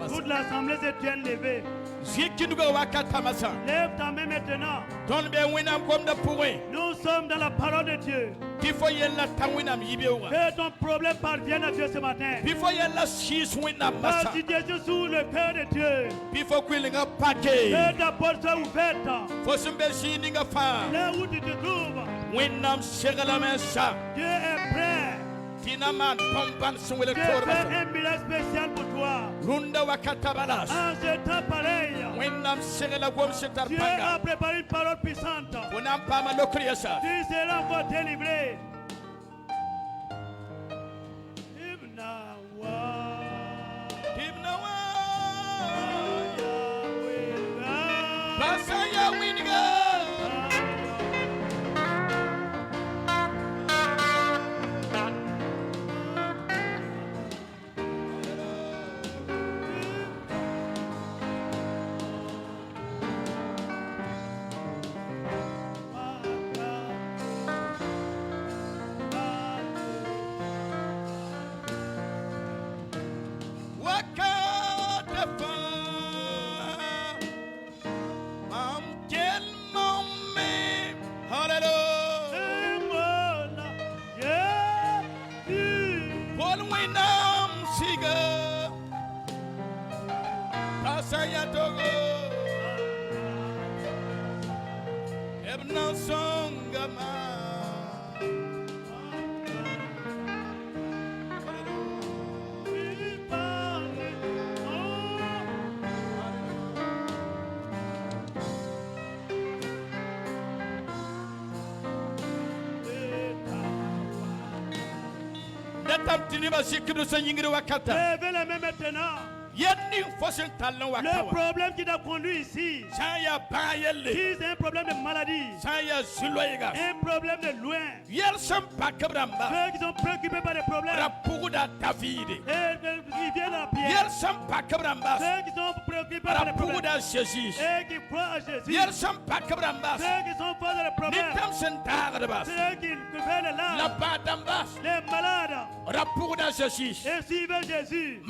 Toute l'assemblée se tient levée. Lève ta main maintenant. Nous sommes dans la parole de Dieu. Que ton problème parvienne à Dieu ce matin. Si Dieu est sous le cœur de Dieu. Que ta porte soit ouverte. Là où tu te trouves. Dieu est prêt. Dieu fait un miracle spécial pour toi. En ce temps pareil, Dieu a préparé une parole puissante. Tu seras encore délivré. Levez les mains maintenant. Le problème qui t'a conduit ici, si c'est un problème de maladie, un problème de loin, ceux qui sont préoccupés par des problèmes, et qui viennent à pied, ceux qui sont préoccupés par des problèmes, et qui croient à Jésus, ceux qui sont face à des problèmes, ceux qui font les larmes, les malades, et suivez Jésus.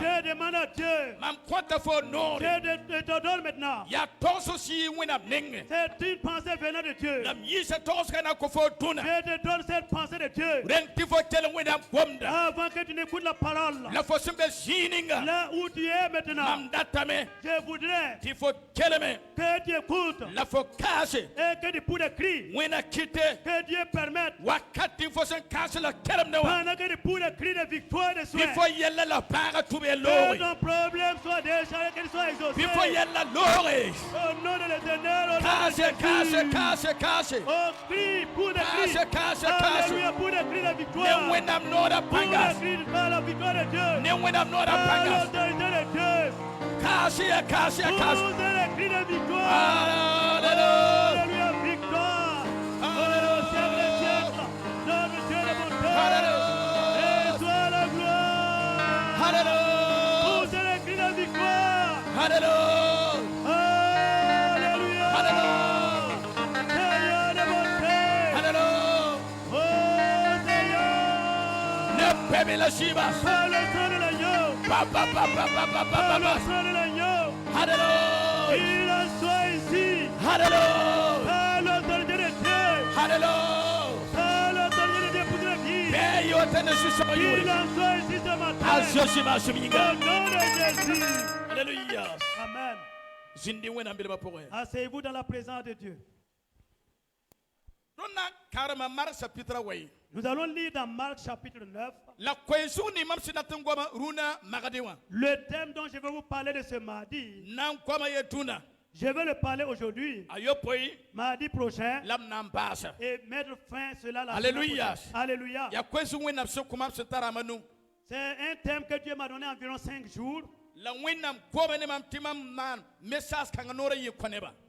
Je demande à Dieu. Je te donne maintenant. C'est une pensée venant de Dieu. Je te donne cette pensée de Dieu. Avant que tu n'écoutes la parole. Là où tu es maintenant. Je voudrais que tu écoutes. Et que tu pousses des cris. Que Dieu permette. Pendant que tu pousses des cris de victoire et de soin. Que ton problème soit déchargé, qu'il soit exaucé. Au nom de l'Éternel, au nom de Jésus. Oh, crie pour des cris. Alléluia, pour des cris de victoire. Pour des cris de la victoire de Dieu. Par l'autorité de Dieu. Tous les cris de victoire. Alléluia, victoire. Au siècle des siècles. Notre Dieu de bonté. Et soit la gloire. Hallelujah. Alléluia. Hallelujah. Seigneur de bonté. Hallelujah. Oh Seigneur. Par le sang de l'agneau. Par le sang de l'agneau. Hallelujah. Il en soit ici. Hallelujah. Par l'autorité de Dieu. Hallelujah. Par l'autorité de Dieu pour la vie. Il en soit ici ce matin. Au nom de Jésus. Hallelujah. Amen. Asseyez-vous dans la présence de Dieu. Nous allons lire dans Marc chapitre 9. Le thème dont je vais vous parler de ce mardi, je vais le parler aujourd'hui, mardi prochain, et mettre fin à cela la semaine prochaine. Alléluia. C'est un thème que Dieu m'a donné environ 5 jours.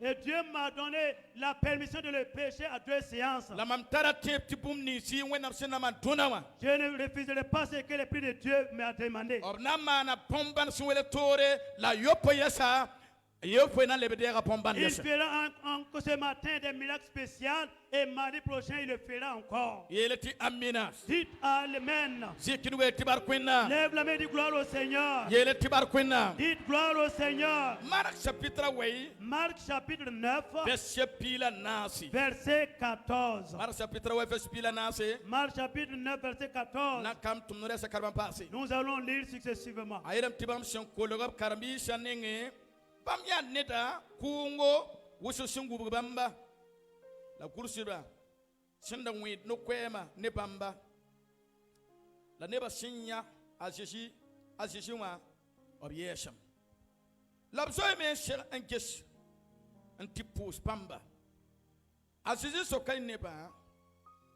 Et Dieu m'a donné la permission de le pécher à 2 séances. Je ne refuserai pas ce que l'Esprit de Dieu m'a demandé. Il fera ce matin des miracles spéciaux et mardi prochain il le fera encore. Dites Amen. Lève la main, dis gloire au Seigneur. Dites gloire au Seigneur. Marc chapitre 9, verset 14. Marc chapitre 9, verset 14. Nous allons lire successivement. Bamya neta kungo wuso sungu bamba la kursira senda wi no kwema ne bamba la neba sinya ajeshi wa obiesham labso me shel ankesh antipus bamba ajeshi so kay neba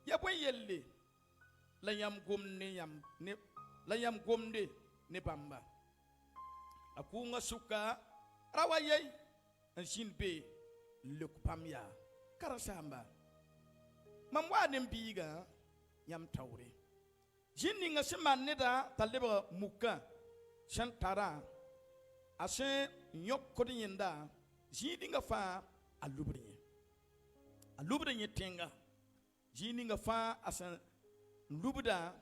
ya boy yelle la yam gomne ne bamba akunga suka rawayay en shinbe lukpamya karasamba mamwa nembiga yam tawre jinni nga seman neda taleba muka shantara ase nyok kodinda jidi nga fa alubriye tenga jini nga fa asa lubda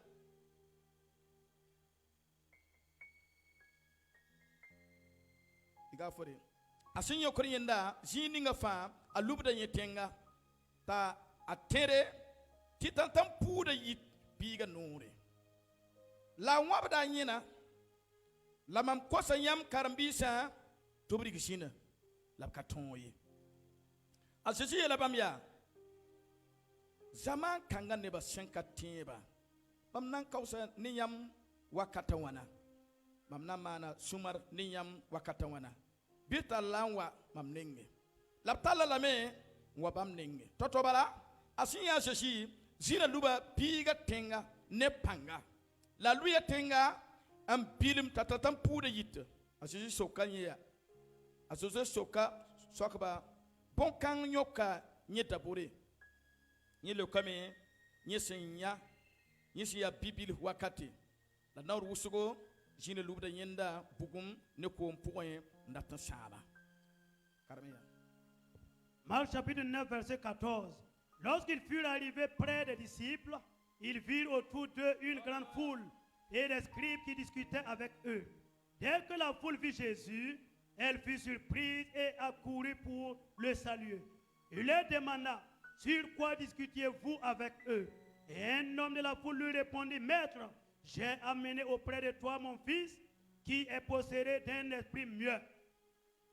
gafore asin yokori yenda jini nga fa alubda yetenga ta atere titantam puda yit biga nore la wabda nyina la mam kosa yam karambisa tobri gishina la katonye asisi la bamya zaman kanga ne ba shenka tiba bam nan kausa niyam wakata wana mam na mana sumar niyam wakata wana bita lanwa mamnenge laptala lame wa bamnenge totobala asinya sheshi zina luba piga tenga ne panga la luya tenga am bilim tatatam pude yit asisi sokanya asisi sokaba bon kan nyoka nyeta bore ni le kame ni senya ni siya bibil wakati la nawr wusugo jine lubda yenda bugum ne ko point ndata saba karmeya. Marc chapitre 9 verset 14. Lorsqu'ils furent arrivés près des disciples, ils virent autour d'eux une grande foule et des scribes qui discutaient avec eux. Dès que la foule vit Jésus, elle fut surprise et accourut pour le saluer. Il leur demanda: sur quoi discutiez-vous avec eux? Et un homme de la foule lui répondit: Maître, j'ai amené auprès de toi mon fils qui est possédé d'un esprit muet.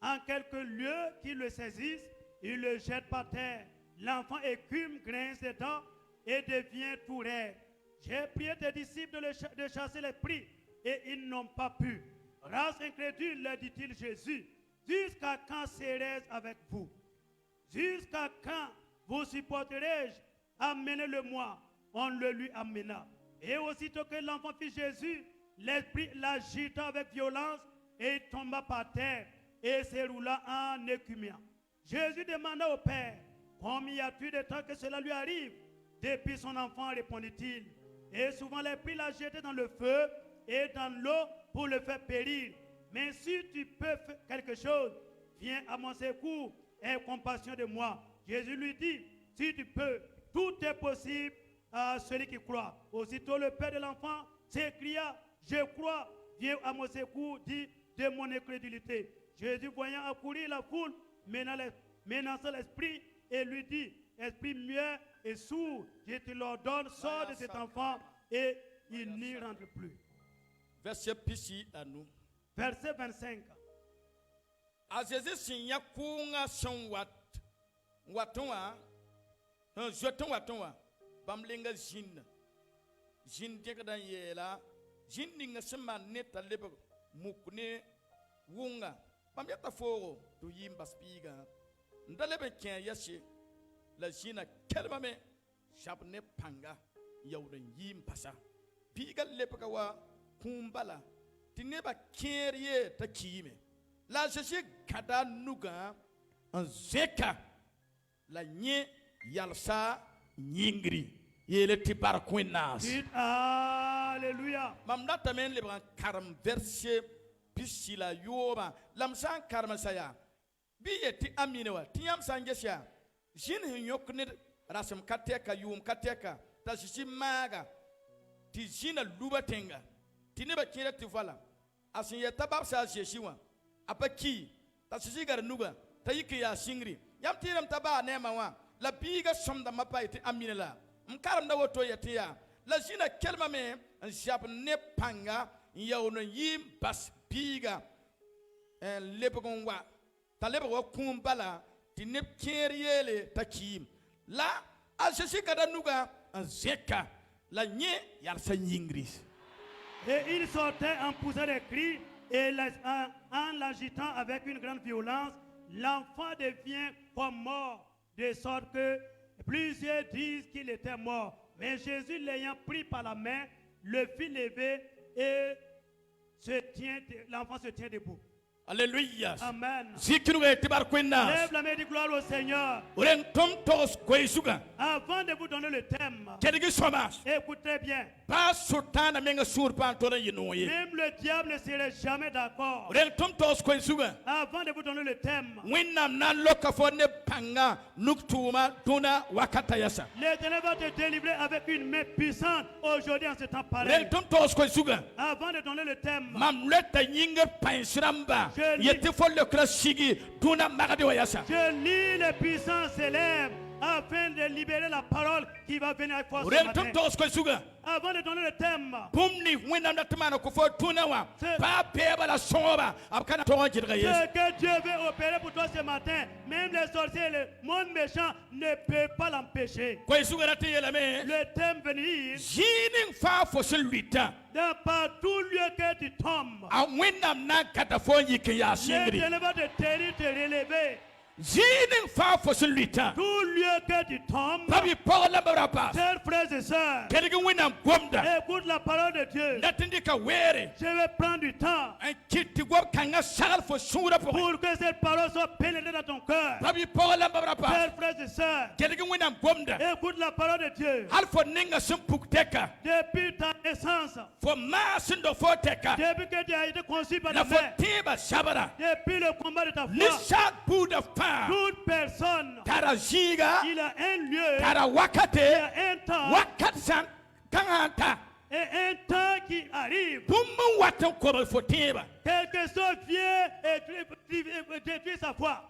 En quelques lieux qu'il le saisisse, il le jette par terre. L'enfant écume, grince des dents et devient tout raide. J'ai prié tes disciples de chasser l'esprit et ils n'ont pas pu. Race incrédule, leur dit-il Jésus, jusqu'à quand serai-je avec vous? Jusqu'à quand vous supporterai-je? Amenez-le-moi. On le lui amena. Et aussitôt que l'enfant fit Jésus, l'esprit l'agita avec violence et il tomba par terre et se roula en écumiant. Jésus demanda au Père: combien y a-t-il de temps que cela lui arrive? Depuis son enfant, répondit-il. Et souvent l'esprit l'a jeté dans le feu et dans l'eau pour le faire périr. Mais si tu peux faire quelque chose, viens à mon secours et aie compassion de moi. Jésus lui dit: si tu peux, tout est possible à celui qui croit. Aussitôt le père de l'enfant s'écria: je crois, viens à mon secours, dit de mon incrédulité. Jésus, voyant accourir la foule, menaça l'esprit et lui dit: esprit muet et sourd, je te l'ordonne, sors de cet enfant, et il n'y rentre plus. Verset pisi à nous. Verset 25. A Jésus signa kunga son watonwa, jeton watonwa, bamlenga jin dekadan yela, jin ninga sema neta lebe mukne wunga, bamyata foro to yimba spiga, ndalebe kien yashe, la jina kelmame, shabne panga, yawden yim pasa, biga lepakawa kumbala, tineba kierie ta kime. La jeshi kada nuga en zeka la nye yalsa nyingri yele tibar kwinas. Alléluia. Mamna tamen le bran karam verset pisila yoba lamsan karma saya Bieti aminewa. Tiam sangesha. Jin hyoknid rasem kateka yum kateka. Tashishi maga. Tijina lubatenga. Tineba kira tivala. Asin yatabab sa jeshiwa. Apaki. Tashishi gar nuga. Tayiki ya singri. Yam tiram taba nema wa. La biga somda mapa iti aminela. Mkaram da woto yatia. La jina kelma me. Njab ne panga. Yaono yim bas biga. En lepegon wa. Ta lepegon kumbala. Ti nep keriele takim. La. Alcheshi kada nuga. Zeka. La nye yarsa yingris. Et il sortait en poussant des cris et en l'agitant avec une grande violence. L'enfant devient comme mort, de sorte que plusieurs disent qu'il était mort. Mais Jésus, l'ayant pris par la main, le fit lever et l'enfant se tient debout. Alléluia. Amen. Lève la main de gloire au Seigneur. Avant de vous donner le thème, écoutez bien. Même le diable ne serait jamais d'accord. Avant de vous donner le thème, l'Éternel va te délivrer avec une main puissante aujourd'hui en ce temps pareil. Avant de donner le thème, je lis les puissants célèbres afin de libérer la parole qui va venir avec force ce matin. Avant de donner le thème, ce que Dieu veut opérer pour toi ce matin, même les sorciers et le monde méchant ne peuvent pas l'empêcher. Le thème venir dans partout lieu que tu tombes, l'Éternel va te tenir, te relever. Tout lieu que tu tombes, chers frères et sœurs, écoute la parole de Dieu. Je vais prendre du temps pour que cette parole soit pénétrée dans ton cœur. Chers frères et sœurs, écoute la parole de Dieu. Depuis ta naissance, depuis que tu as été conçu par la mère, depuis le combat de ta foi, toute personne, il a un lieu, il a un temps, et un temps qui arrive. Quelque chose vient et détruit sa foi.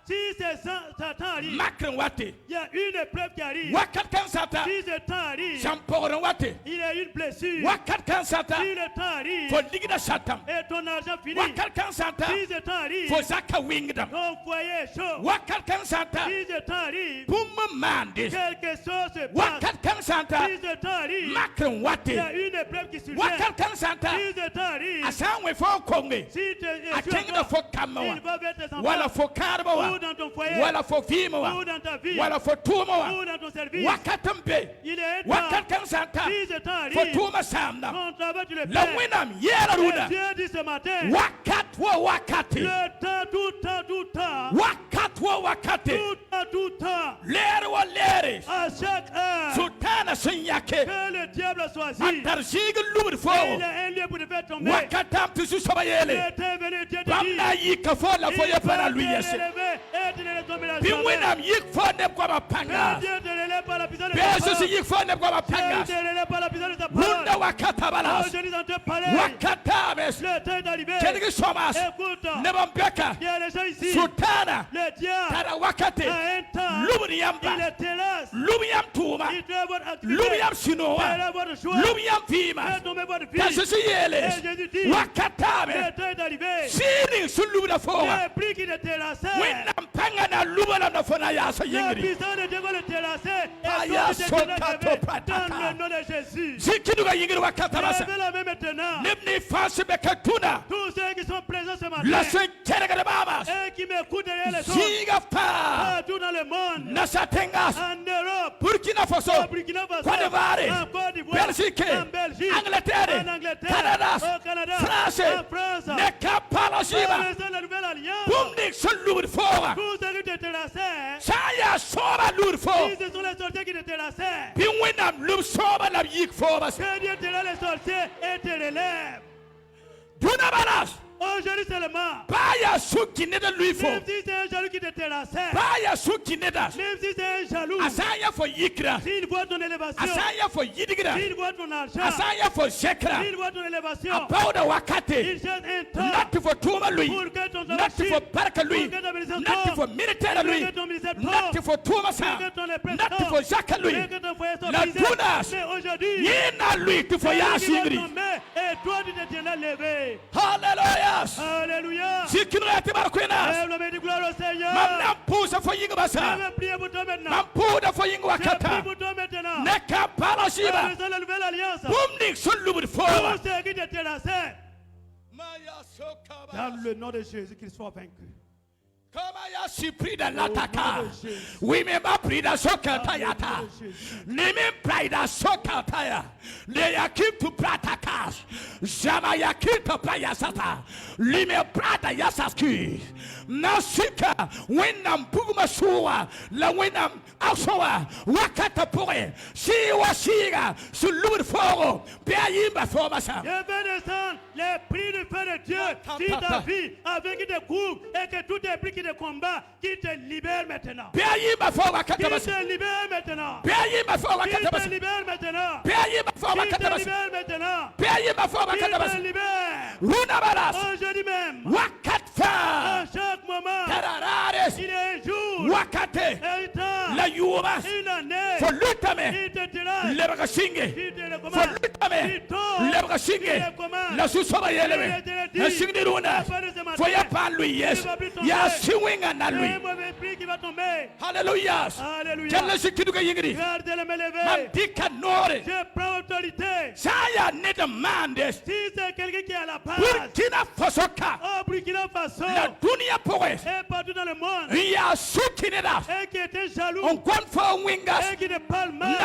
Si ce temps arrive, il y a une épreuve qui arrive. Si ce temps arrive, il y a une blessure. Si le temps arrive, et ton argent finit. Si ce temps arrive, ton foyer est chaud. Si ce temps arrive, quelque chose se passe. Si ce temps arrive, il y a une épreuve qui survient. Si ce temps arrive, si tu es il va vers tes enfants, ou dans ton foyer, ou dans ta vie, ou dans ton service. Il est un temps. Si ce temps arrive, ton travail tu le fais. Et Dieu dit ce matin, le temps, tout temps, tout temps, à chaque heure, que le diable a choisi, il y a un lieu pour te faire tomber. Le prix qui te terrassait, le puissant de Dieu va le terrasser. Et dans le nom de Jésus. Levez la main maintenant. Tous ceux qui sont présents ce matin et qui m'écoutent derrière les autres, partout dans le monde, en Europe, Burkina Faso, en Côte d'Ivoire, Belgique, en Belgique, Angleterre, en Angleterre, Canada, au Canada, France, en France, la Nouvelle Alliance, tous ceux qui te terrassaient, si ce sont les sorciers qui te terrassaient, que Dieu te rend les sorciers et te relève. Aujourd'hui seulement. Baya suki neda lui fo. Même si c'est un jaloux qui te terrassait. Baya suki neda. Même si c'est un jaloux. Asaya fo yikra. S'il voit ton élévation. Asaya fo yidigra. S'il voit ton argent. Asaya fo shekra. S'il voit ton élévation. Apauda wakate. Il cherche un temps. Nati fo tuma lui. Pour que ton Nati fo baraka lui. Nati fo militaire lui. Nati fo tuma sa. Nati fo jaka lui. La tunas. Mais aujourd'hui. Yena lui tu fo yashingri. Et toi tu te tiendras levé. Hallelujah. Alléluia. Sikino yati barkwena. Lève la main du gloire au Seigneur. Mamna pousa fo yinga basa. Je vais prier pour toi maintenant. Mampuda fo yinga Je wakata. prie pour toi maintenant. Neka parashiba. Dans la nouvelle alliance. Bumnik sulubud fo. Tous ceux qui te terrassaient. Dans le nom de Jésus, qu'ils soient vaincus. Kama ya siprida lataka. Wimeba prida soka tayata. Nime prida soka taya. Le yakitu pratakas. Jama yakitu payasata. Lime prata yasaski. Nasika winam pugma suwa. La winam asowa. Wakata pore. Siwa siga. Sulubud foro. Beayimba formasa. Je vais descendre les prix du feu de Dieu sur ta vie avec des coups et que tout esprit qui te combat, qui te libère maintenant. Qui te libère maintenant. Qui te libère maintenant. Qui te libère maintenant. Qui te libère. Aujourd'hui même. À chaque moment. Il y a un jour. Un temps. Une année. Il te dira. Il te recommande. Il t'offre. La susoma yeleme. La sindiruna. Foya pa lui yes. Ya siwinga na lui. Hallelujah. Quelle sikiduka yingri. Mandika nore. Je prends autorité. Saya ne demande. Si c'est quelqu'un qui est à la page. Burkina Faso ka. Oh, Burkina Faso. La dunia poe. Et partout dans le monde. Ya sukineda. Et qui était jaloux. On compte for wingas. Et qui ne parle mal.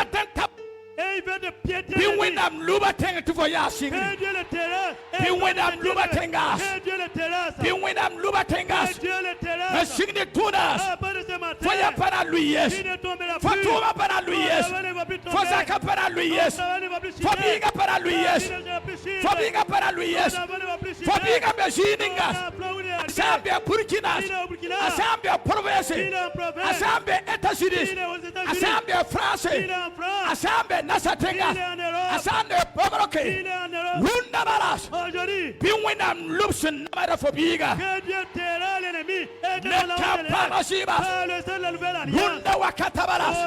Et il veut de piétiner. Bi winam luba tenga tu voya singri. Que Dieu le terrasse. Bi winam luba tengas. Que Dieu le terrasse. Bi winam luba tengas. Que Dieu le terrasse. Na singri tunas. À part de ce matin. Foya para lui yes. Il ne tombera plus. Fatuma para lui yes. Fosaka para lui yes. Fobiga para lui yes. Fobiga para lui yes. Fobiga bejiningas. Asambia Burkinas. Asambia province. Asambia États-Unis. Asambia France. Asambia Nasatenga. Asambia Pogoroke. Runda balas. Biwinam lupsen namara fobiga. Que Dieu terra l'ennemi. Neka parasiba. Runda wakata balas.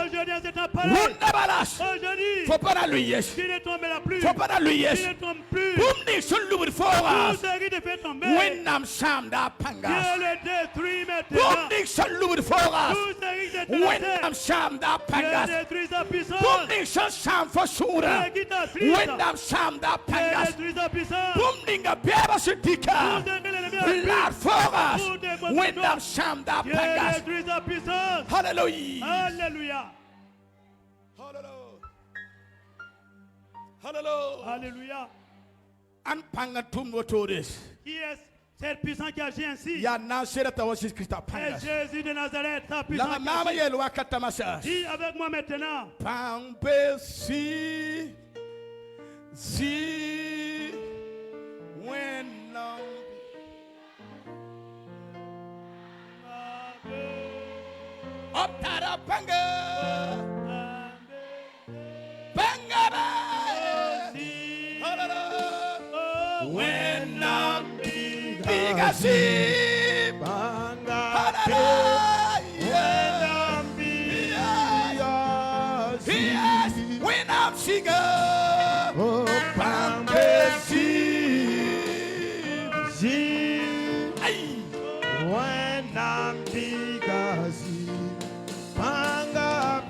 Runda balas. Faut pas lui yes. Faut pas lui yes. Bumni sulubur foras. Winam samda pangas. Bumni sulubur foras. Winam samda pangas. Bumni sam fosura. Winam samda pangas. Bumni beba sitika. Blood foras. Winam samda pangas. Hallelujah. Hallelujah. Hallelujah. Alléluia. Qui est cette puissance qui agit ainsi? C'est Jésus de Nazareth, ta puissance qui agit. Dis avec moi maintenant. When I'm big, I see Banga. When I'm big, I see. When I'm singer, oh, Banga, see. When I'm big, I see Banga,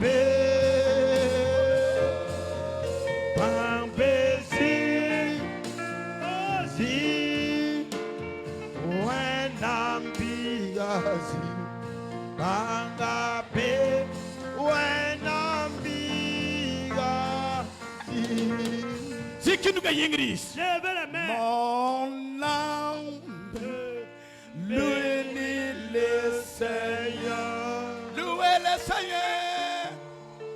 Lève les mains. Mon âme, louez le Seigneur. Louez le Seigneur.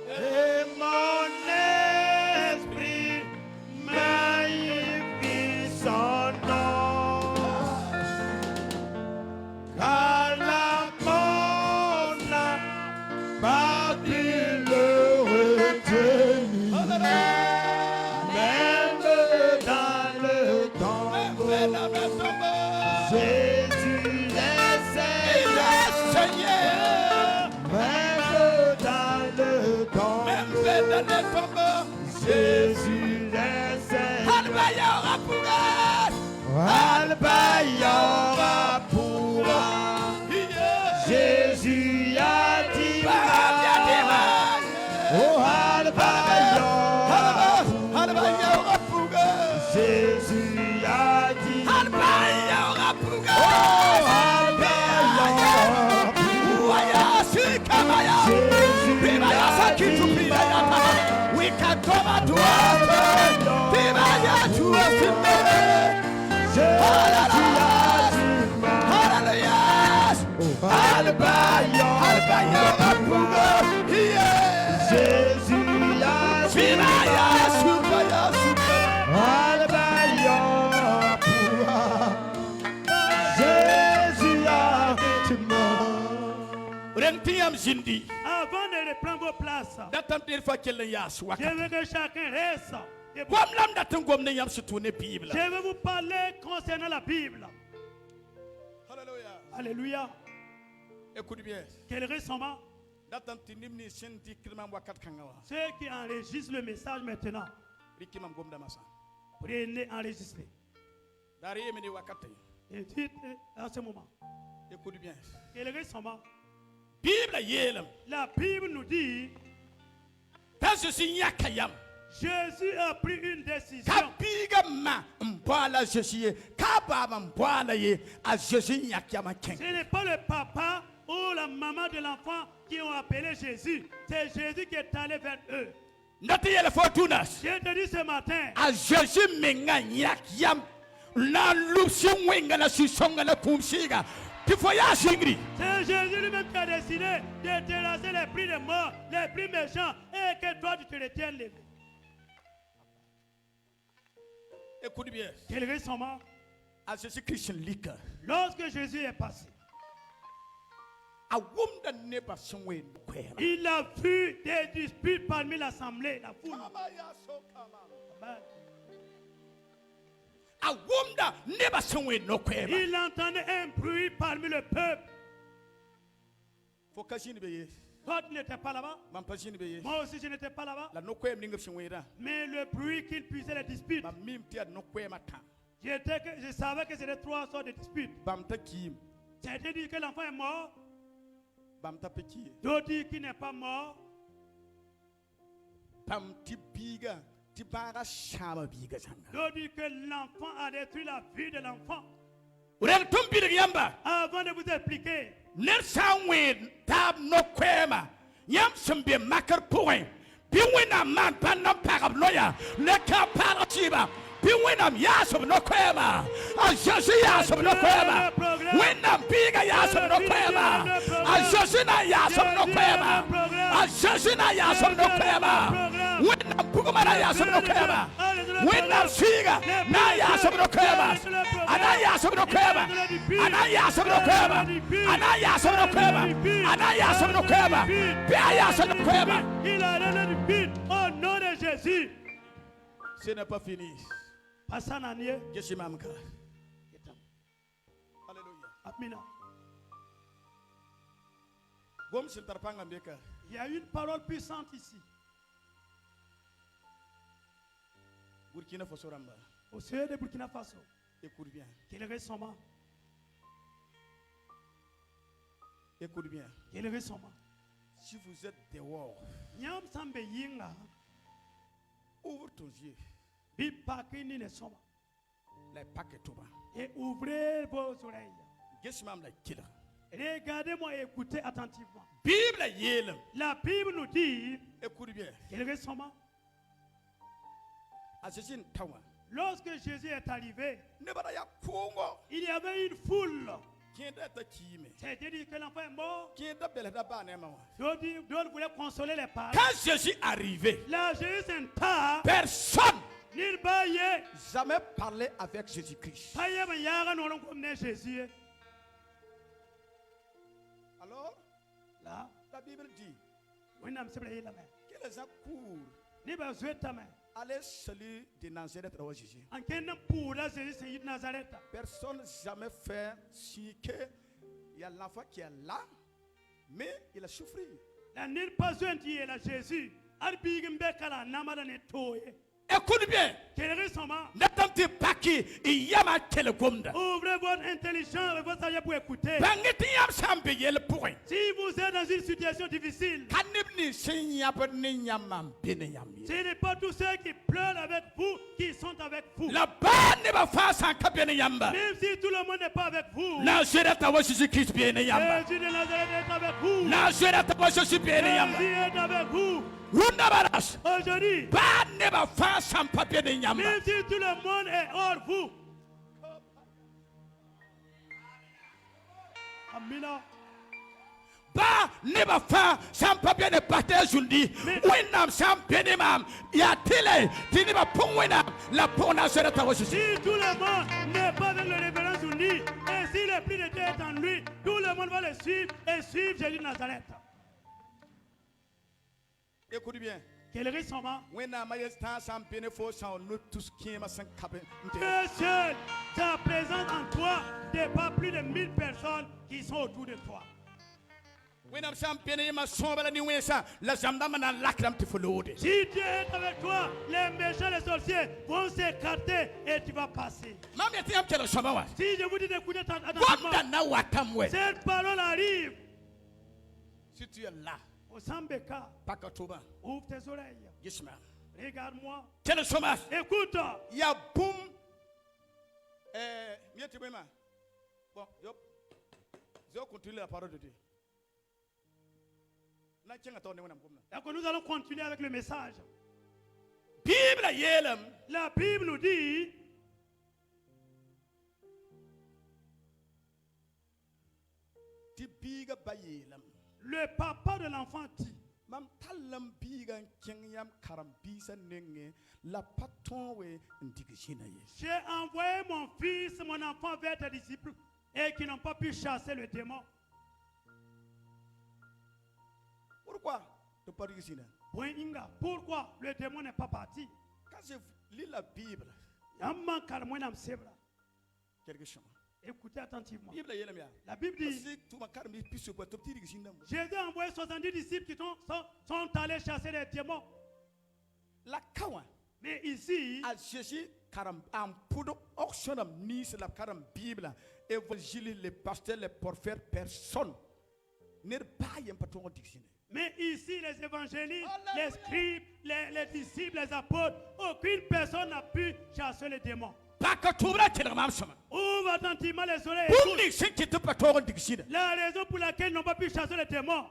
Et mon esprit magnifie son nom. Jésus a dit oh Jésus a dit we can come out to us. Avant de reprendre vos places, je veux que chacun reste. Je veux vous parler concernant la Bible. Alléluia. Écoute bien. Quel récemment ceux qui enregistrent le message maintenant, prenez enregistrer. Et dites à ce moment. Écoute bien. Quel récemment la Bible nous dit Jésus a pris une décision. Ce n'est pas le papa ou la maman de l'enfant qui ont appelé Jésus. C'est Jésus qui est allé vers eux. Je te dis ce matin. C'est Jésus lui-même qui a décidé de terrasser les plus de morts, les plus méchants, et que toi tu te retiennes levé. Écoute bien. Quel récemment, lorsque Jésus est passé, il a vu des disputes parmi l'assemblée, la foule. Il entendait un bruit parmi le peuple. Toi, tu n'étais pas là-bas. Moi aussi, je n'étais pas là-bas. Mais le bruit qu'il puisait les disputes, je savais que c'était 3 sortes de disputes. Certains disent que l'enfant est mort. D'autres disent qu'il n'est pas mort. D'autres disent que l'enfant a détruit la vie de l'enfant. Avant de vous expliquer, Piwinam yasum no kwema. Ajosi yasum no kwema. Winam biga yasum no kwema. Ajosina yasum no kwema. Ajosina yasum no kwema. Winam pugumara yasum no kwema. Winam siga na yasum no kwema. Ana yasum no kwema. Ana yasum no kwema. Ana yasum no kwema. Ana yasum no kwema. Pia yasum no kwema. Il a donné du but au nom de Jésus. Ce n'est pas fini. Alléluia. Amina. Il y a une parole puissante ici. Burkina Faso Ramba. Au sud de Burkina Faso. Écoute bien. Quel récemment. Écoute bien. Quel récemment. Si vous êtes dehors, ouvre ton yeux. Et ouvrez vos oreilles. Regardez-moi et écoutez attentivement. La Bible nous dit, écoute bien, récemment, lorsque Jésus est arrivé, il y avait une foule. C'est-à-dire que l'enfant est mort. D'autres voulaient consoler les parents. Quand Jésus arrivait, là, Jésus s'entend. Personne jamais parlé avec Jésus-Christ. Alors, là, la Bible dit que les gens courent. Allez saluer de Nazareth à Jésus. Personne n'a jamais fait ce que il y a l'enfant qui est là, mais il a souffert. Écoute bien. Ouvrez votre intelligence et votre sagesse pour écouter. Si vous êtes dans une situation difficile, ce n'est pas tous ceux qui pleurent avec vous qui sont avec vous. Même si tout le monde n'est pas avec vous, Jésus de Nazareth est avec vous. Jésus est avec vous. Aujourd'hui, même si tout le monde est hors vous. Amina. Ba ne ba fa sans papier ne pate jundi winam sans benimam ya tele tini ba pongwena la pona sera ta si tout le monde n'est pas avec le révérend Zundi et si le plus de Dieu est en lui, tout le monde va le suivre et suivre Jésus de Nazareth. Écoute bien. Quel risque sont morts? Dieu seul, ta présence en toi, n'est pas plus de 1000 personnes qui sont autour de toi. Si Dieu est avec toi, les méchants, les sorciers vont s'écarter et tu vas passer. Si je vous dis d'écouter attentivement, cette parole arrive. Si tu es là, au Sambeka, ouvre tes oreilles. Regarde-moi. Écoute. Il y a boum. Bon, je vais continuer la parole de Dieu. Donc nous allons continuer avec le message. La Bible nous dit le papa de l'enfant dit j'ai envoyé mon fils, mon enfant vers tes disciples et qui n'ont pas pu chasser le démon. Pourquoi? Pourquoi le démon n'est pas parti? Quand je lis la Bible, quelque chose. Écoutez attentivement. La Bible dit Jésus a envoyé 70 disciples qui sont allés chasser les démons. Mais ici, Jésus a la Bible, évangile, les pasteurs, les prophètes, personne. Mais ici, les évangélistes, les scribes, les disciples, les apôtres, aucune personne n'a pu chasser les démons. Ouvre attentivement les oreilles. La raison pour laquelle ils n'ont pas pu chasser les démons,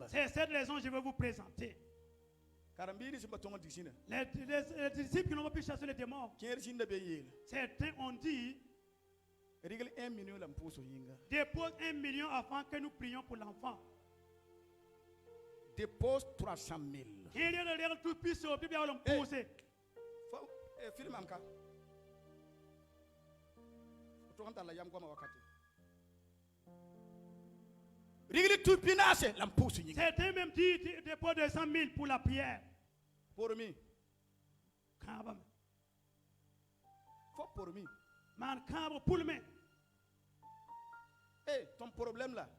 c'est cette raison que je vais vous présenter. Les disciples qui n'ont pas pu chasser les démons, certains ont dit dépose 1 million afin que nous prions pour l'enfant. Dépose 300 000. Certains même disent dépose 200 000 pour la prière. Pour moi. Faut pour moi. Hey, ton problème là,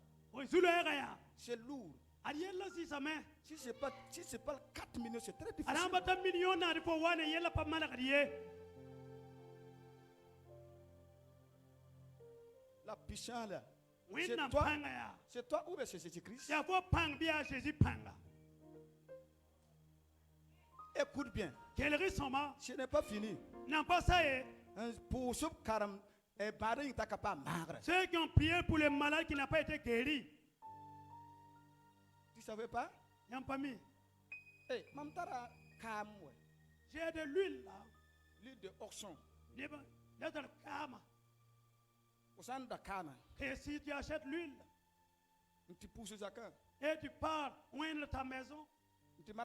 c'est lourd. Si c'est pas 4 millions, c'est très difficile. La puissance là, c'est toi ou c'est Jésus-Christ? Écoute bien. Ce n'est pas fini. Pour ceux qui ont prié pour les malades qui n'ont pas été guéris. Tu ne savais pas? Hey, j'ai de l'huile là. L'huile de oxon. Et si tu achètes l'huile et tu pars oindre ta maison et tu oins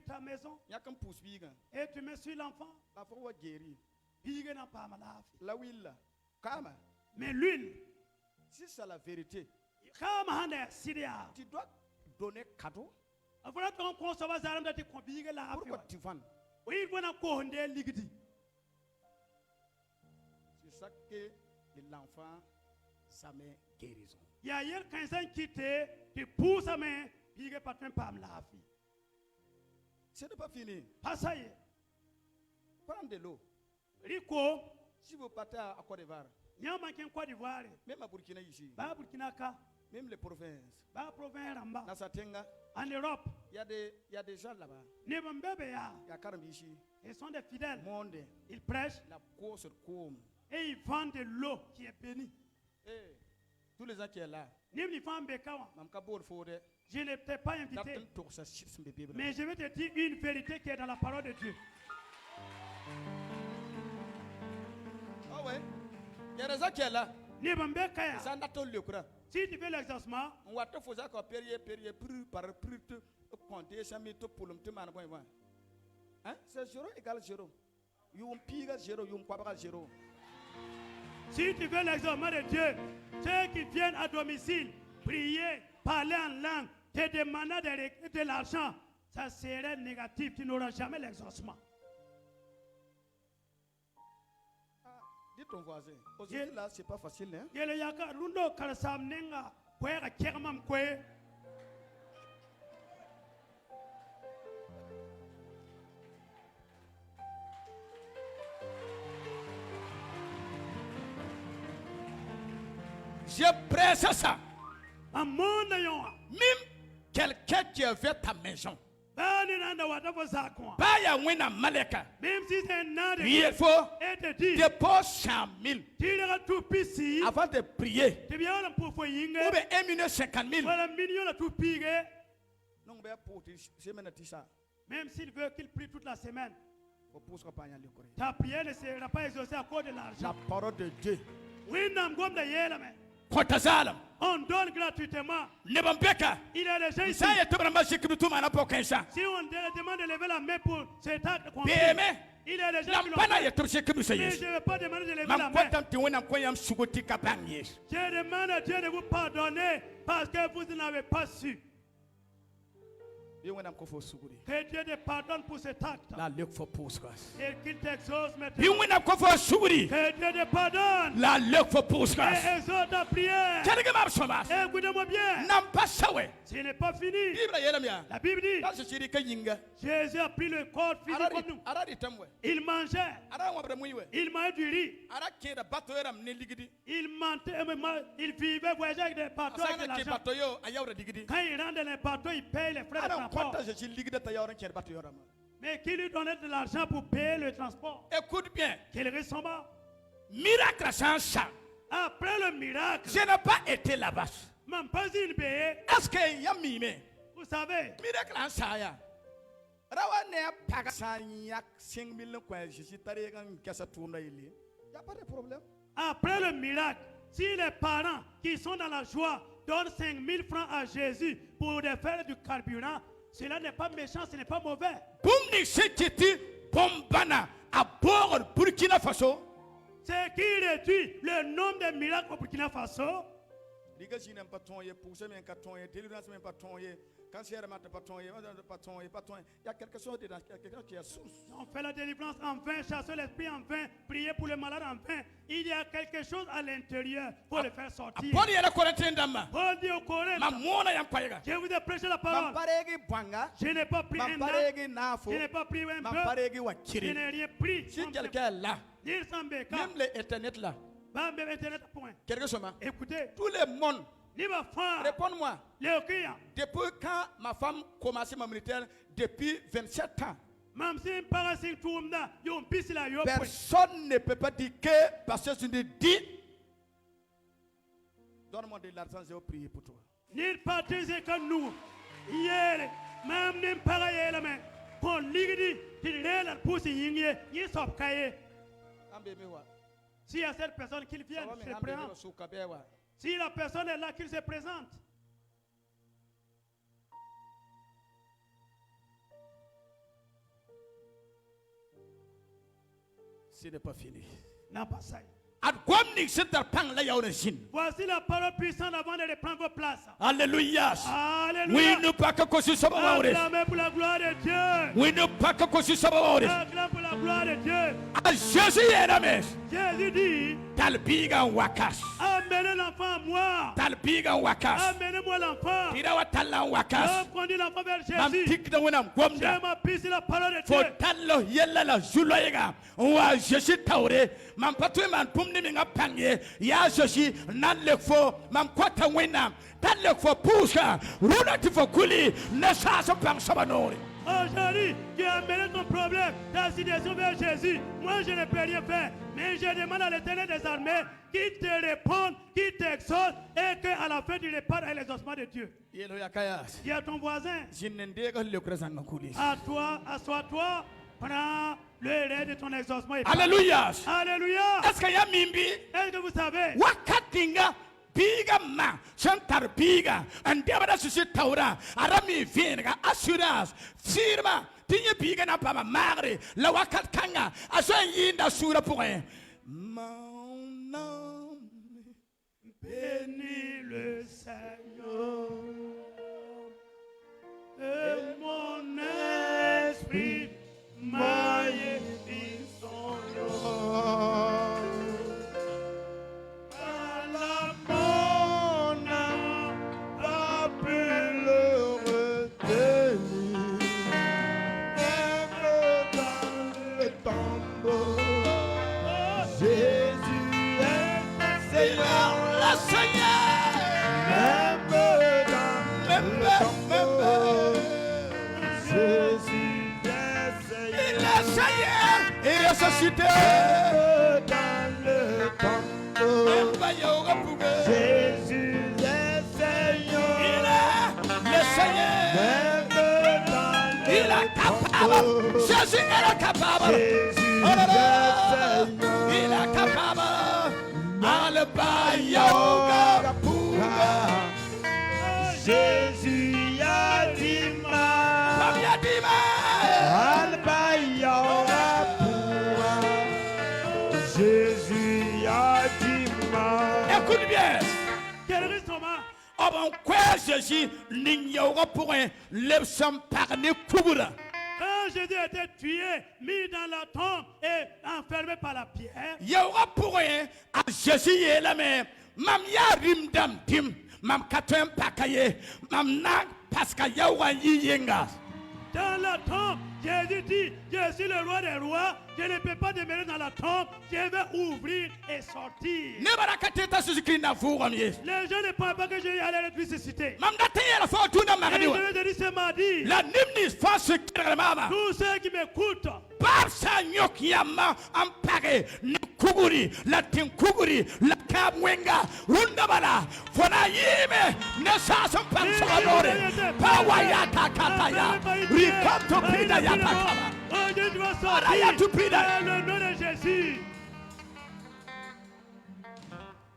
ta maison et tu mets sur l'enfant, la huile, mais l'huile, si c'est la vérité, tu dois donner cadeau. Pourquoi tu vends? C'est ça que l'enfant, ça met guérison. Il y a quelqu'un qui te pousse à main, il est pas par la vie. Ce n'est pas fini. Pas ça y est. Prends de l'eau. Rico. Si vous partez à Côte d'Ivoire, même à Burkina ici, même les provinces, en Europe, il y a des gens là-bas. Il y a Karambi ici. Ils sont des fidèles. Monde. Ils prêchent. La course comme. Et ils vendent de l'eau qui est bénie. Hey, tous les gens qui sont là. Je ne t'ai pas invité. Mais je vais te dire une vérité qui est dans la parole de Dieu. Ah ouais. Il y a des gens qui sont là. Si tu fais l'exaucement, on va te faire quoi périer par hein? C'est 0 égale 0. Si tu veux l'exaucement de Dieu, ceux qui viennent à domicile, prier, parler en langue, te demander de l'argent, ça serait négatif. Tu n'auras jamais l'exaucement. Dis ton voisin. Aujourd'hui là, c'est pas facile. Hein? Je presse ça. Même quelqu'un qui a fait ta maison. Même si c'est un il faut déposer 100 000 avant de prier. Ou bien 1 million 50 000. Même s'il veut qu'il prie toute la semaine, ta prière ne sera pas exaucée à cause de l'argent. La parole de Dieu. On donne gratuitement. Il y a des gens ici. Si on demande de lever la main pour cet acte, il y a des gens qui l'ont fait. Mais je ne vais pas demander de lever la main. Je demande à Dieu de vous pardonner parce que vous n'avez pas su. Que Dieu te pardonne pour cet acte. Et qu'il t'exauce maintenant. Que Dieu te pardonne. Et exauce ta prière. Écoutez-moi bien. Ce n'est pas fini. La Bible dit Jésus a pris le corps physique comme nous. Il mangeait. Il mangeait du riz. Il vivait, voyageait avec des bateaux avec de l'argent. Quand il rentre dans les bateaux, il paye les frais de transport. Mais qui lui donnait de l'argent pour payer le transport? Écoute bien. Qu'il ressemble. Miracle sans ça. Après le miracle. Je n'ai pas été là-bas. Même pas une paye. Est-ce qu'il y a mimé? Vous savez. Miracle en ça. Il n'y a pas de problème. Après le miracle, si les parents qui sont dans la joie donnent 5 000 francs à Jésus pour faire du carburant, cela n'est pas méchant, ce n'est pas mauvais. C'est qui réduit le nombre de miracles au Burkina Faso. Il y a quelque chose dedans, quelqu'un qui est source. On fait la délivrance en vain, chasser l'esprit en vain, prier pour les malades en vain. Il y a quelque chose à l'intérieur pour le faire sortir. Paul dit au Corinth, je vous ai prêché la parole. Je n'ai pas pris un âne, je n'ai pas pris un bœuf, je n'ai rien pris. Si quelqu'un est là, même l'internet là, écoutez, tout le monde, réponds-moi. Depuis quand ma femme commençait ma militaire? Depuis 27 ans. Personne ne peut pas dire que parce que je ne dis, donne-moi de l'argent, je vais prier pour toi. Si y a cette personne qui vient, se présente. Si la personne est là, qu'il se présente. Ce n'est pas fini. Non, pas ça. Voici la parole puissante avant de reprendre vos places. Alléluia. Alléluia. Oui, nous pas que acclamez pour la gloire de Dieu. Oui, nous pas que acclamez pour la gloire de Dieu. Jésus est Jésus dit, Talbiga wakas. amenez l'enfant à moi. Talbiga wakas. Amenez-moi l'enfant. Pira watalla wakas. Je conduis l'enfant vers Mam Jésus. tik da wonam Je gomda. m'appuie sur la parole de Fo Dieu. tallo yella la zuloyega. Wa jeshi taure. Mam patwe man pumni mi ngapangye. Ya jeshi nan lekfo. Mam kwata wena. Tal lekfo pusha. Runa tifo kuli. Nesa so pang sabanori. Aujourd'hui, tu as amené ton problème, ta situation vers Jésus. Moi, je ne peux rien faire. Mais je demande à l'Éternel des armées qu'il te réponde, qu'il t'exauce et qu'à la fin, tu répondes à l'exaucement de Dieu. Dis à ton voisin, à toi, assois-toi, prends le relais de ton exaucement. Alléluia. Alléluia. Est-ce qu'il y a Mimbi? Est-ce que vous savez? Wakatinga. Biga ma chantar biga andebara susi taura arami vinga assurance firma tinye biga na pama magre la wakat kanga aso yinda sura pour un mon âme bénis le Seigneur et mon esprit magnifie son nom. Ressuscité dans le tombeau. Jésus est Seigneur. Il est le Seigneur. Il est capable. Jésus est capable. Jésus est Seigneur. Il est capable. Alba Yoga Puga. Jésus a dit ma. Alba Yoga. Jésus a dit ma. Écoute bien. Quel instrument? Oh bon, quoi Jésus n'ignore pour un leçon parné kubura. Quand Jésus a été tué, mis dans la tombe et enfermé par la pierre. Yaura pour un à Jésus est la main. Mam ya rim dam dim. Mam katem pakaye. Mam nang paska yaura yenga. Dans la tombe, Jésus dit, je suis le roi des rois, je ne peux pas demeurer dans la tombe, je vais ouvrir et sortir. Les gens ne pensent pas que Jésus allait être ressuscité. Et je dis ce mardi, tous ceux qui m'écoutent, kuguri la tinkuguri la kamwenga rundabala fona yime nesa sampan sabanore pawayata kataya rikato pida yatakaba ayatu pida le nom de Jésus.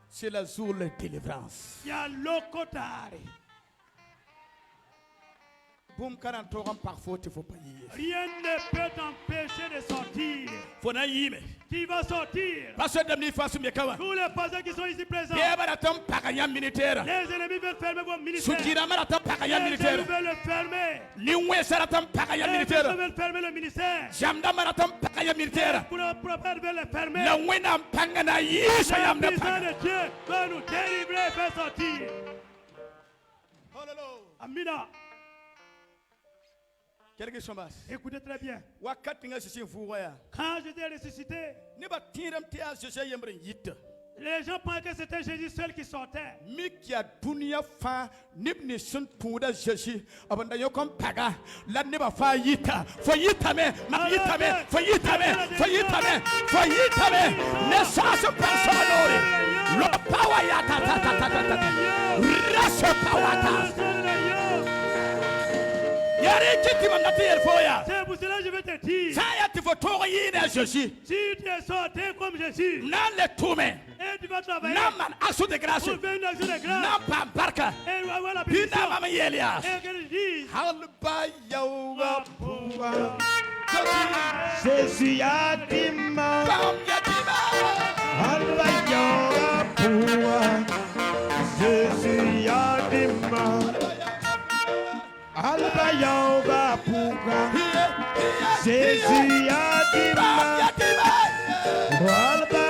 C'est la jour de délivrance. Ya lokotare. Boum karantoram parfois il faut pas y. Rien ne peut t'empêcher de sortir. Fona yime. Qui va sortir? Tous les pasteurs qui sont ici présents. Les ennemis veulent fermer vos ministères. Les ennemis veulent le fermer. Les ennemis veulent fermer le ministère. Les prophètes veulent le fermer. La puissance de Dieu va nous délivrer et faire sortir. Amina. Écoutez très bien. Quand Jésus est ressuscité, les gens pensaient que c'était Jésus seul qui sortait. C'est pour cela que je vais te dire. Si tu es sorti comme Jésus, et tu vas travailler pour faire une action de grâce, et avoir la bénédiction, et qu'elle dise Jésus a dit ma Jésus a dit ma Alba Yoga Puga. Jésus a dit ma Alba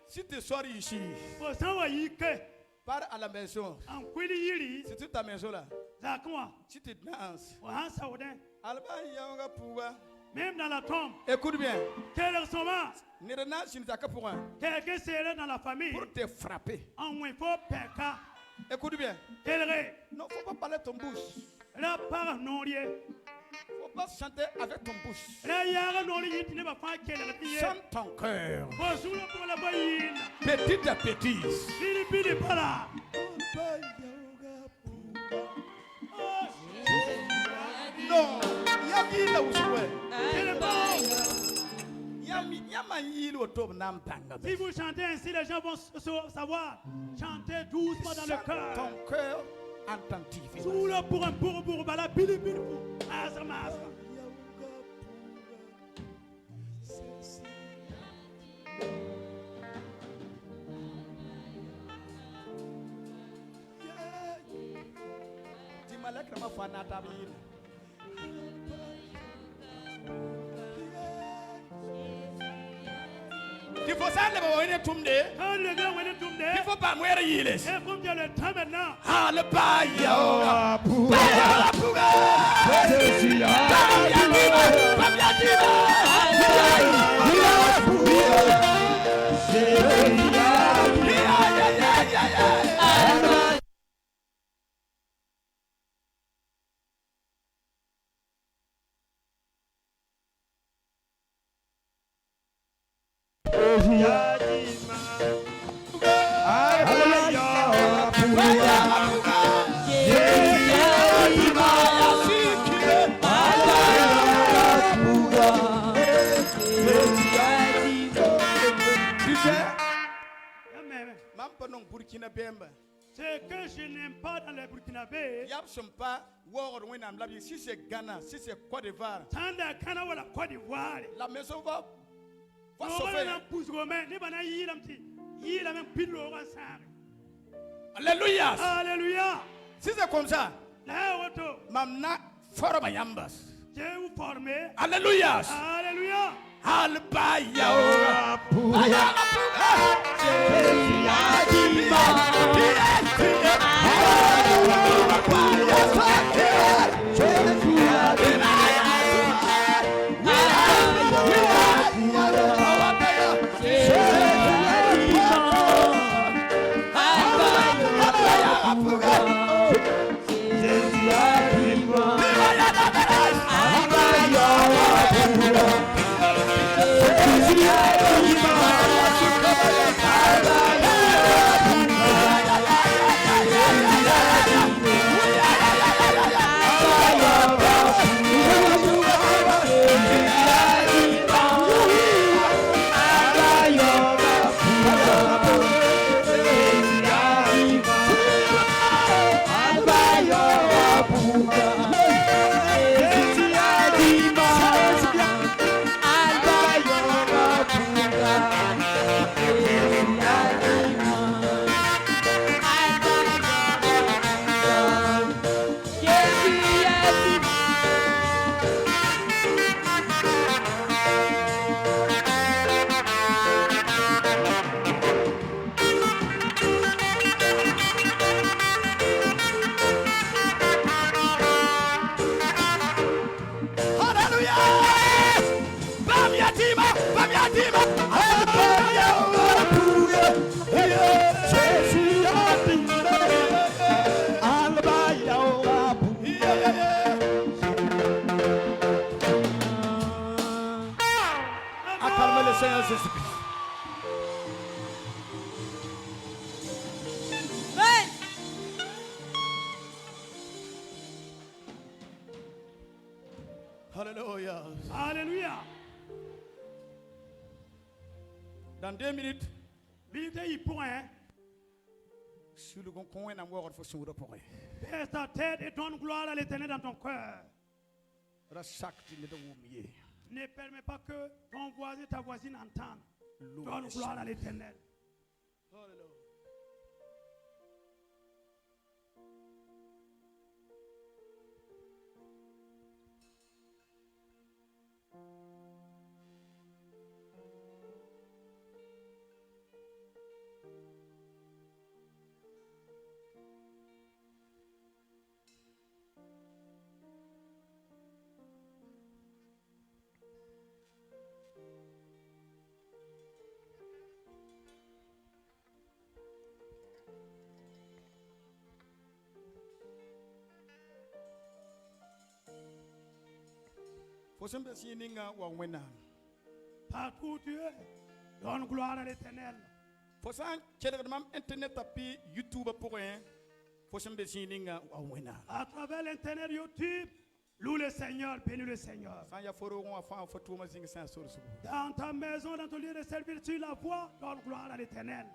Si tu sors ici, pars à la maison. C'est ta maison là. Si tu danses, même dans la tombe, écoute bien. quelqu'un serait dans la famille pour te frapper. Écoute bien. Non, il ne faut pas parler de ton bouche. Il ne faut pas chanter avec ton bouche. Chante ton cœur. Petit à petit. Non, si vous chantez ainsi, les gens vont savoir. Chantez doucement dans le cœur. Ton cœur attentif. Sous le pour bala bili bili. Il faut ça, il faut pas mourir. Il faut que le temps maintenant. Ce que je n'aime pas dans les Burkinabés, si c'est Ghana, si c'est Côte d'Ivoire, la maison va sauver. Alléluia. Alléluia. Si c'est comme ça, Mamna Forobayambas. Je vais vous former. Alléluia. Alléluia. Alléluia. Alléluia. Alléluia. Dans 2 minutes, sur le baisse ta tête et donne gloire à l'Éternel dans ton cœur. Ne permets pas que ton voisin, ta voisine entende. Donne gloire à l'Éternel. Partout où tu es, donne gloire à l'Éternel. À travers l'Internet YouTube, loue le Seigneur, bénis le Seigneur. Dans ta maison, dans ton lieu de service, sur la voie, donne gloire à l'Éternel.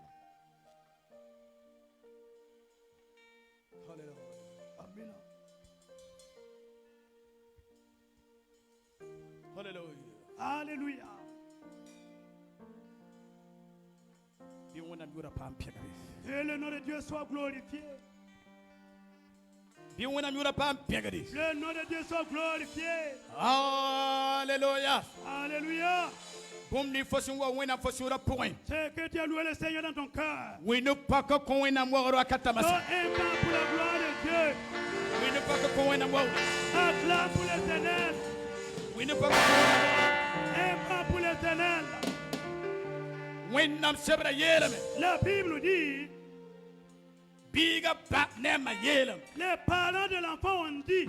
Amen. Alléluia. Alléluia. Que le nom de Dieu soit glorifié. Le nom de Dieu soit glorifié. Alléluia. Alléluia. C'est que tu as loué le Seigneur dans ton cœur. Oui, ne pas que qu'on ait un amour à Katamasa. Pour la gloire de Dieu. Oui, ne pas que qu'on ait un amour. Acclame pour l'Éternel. Oui, ne pas que pour l'Éternel. La Bible nous dit, les parents de l'enfant ont dit,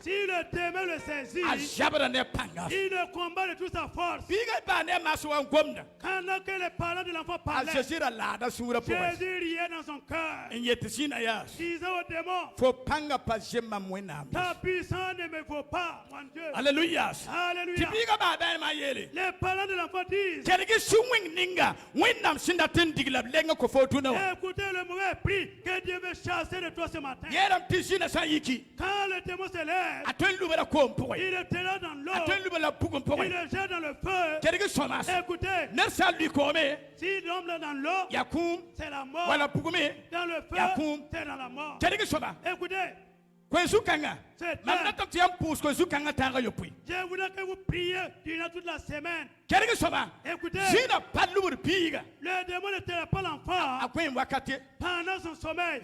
si le témoin le saisit, il ne combat de toute sa force. Quand les parents de l'enfant parlaient, Jésus riait dans son cœur. Disant au démon, ta puissance ne me vaut pas, mon Dieu. Alléluia. Alléluia. Les parents de l'enfant disent, écoutez le mauvais prix que Dieu veut chasser de toi ce matin. Quand le démon se lève, il était là dans l'eau, il le jette dans le feu. Écoutez, si l'homme est dans l'eau, c'est la mort. Dans le feu, c'est dans la mort. Écoutez, je voudrais que vous priez durant toute la semaine. Écoutez, le démon ne tue pas l'enfant pendant son sommeil.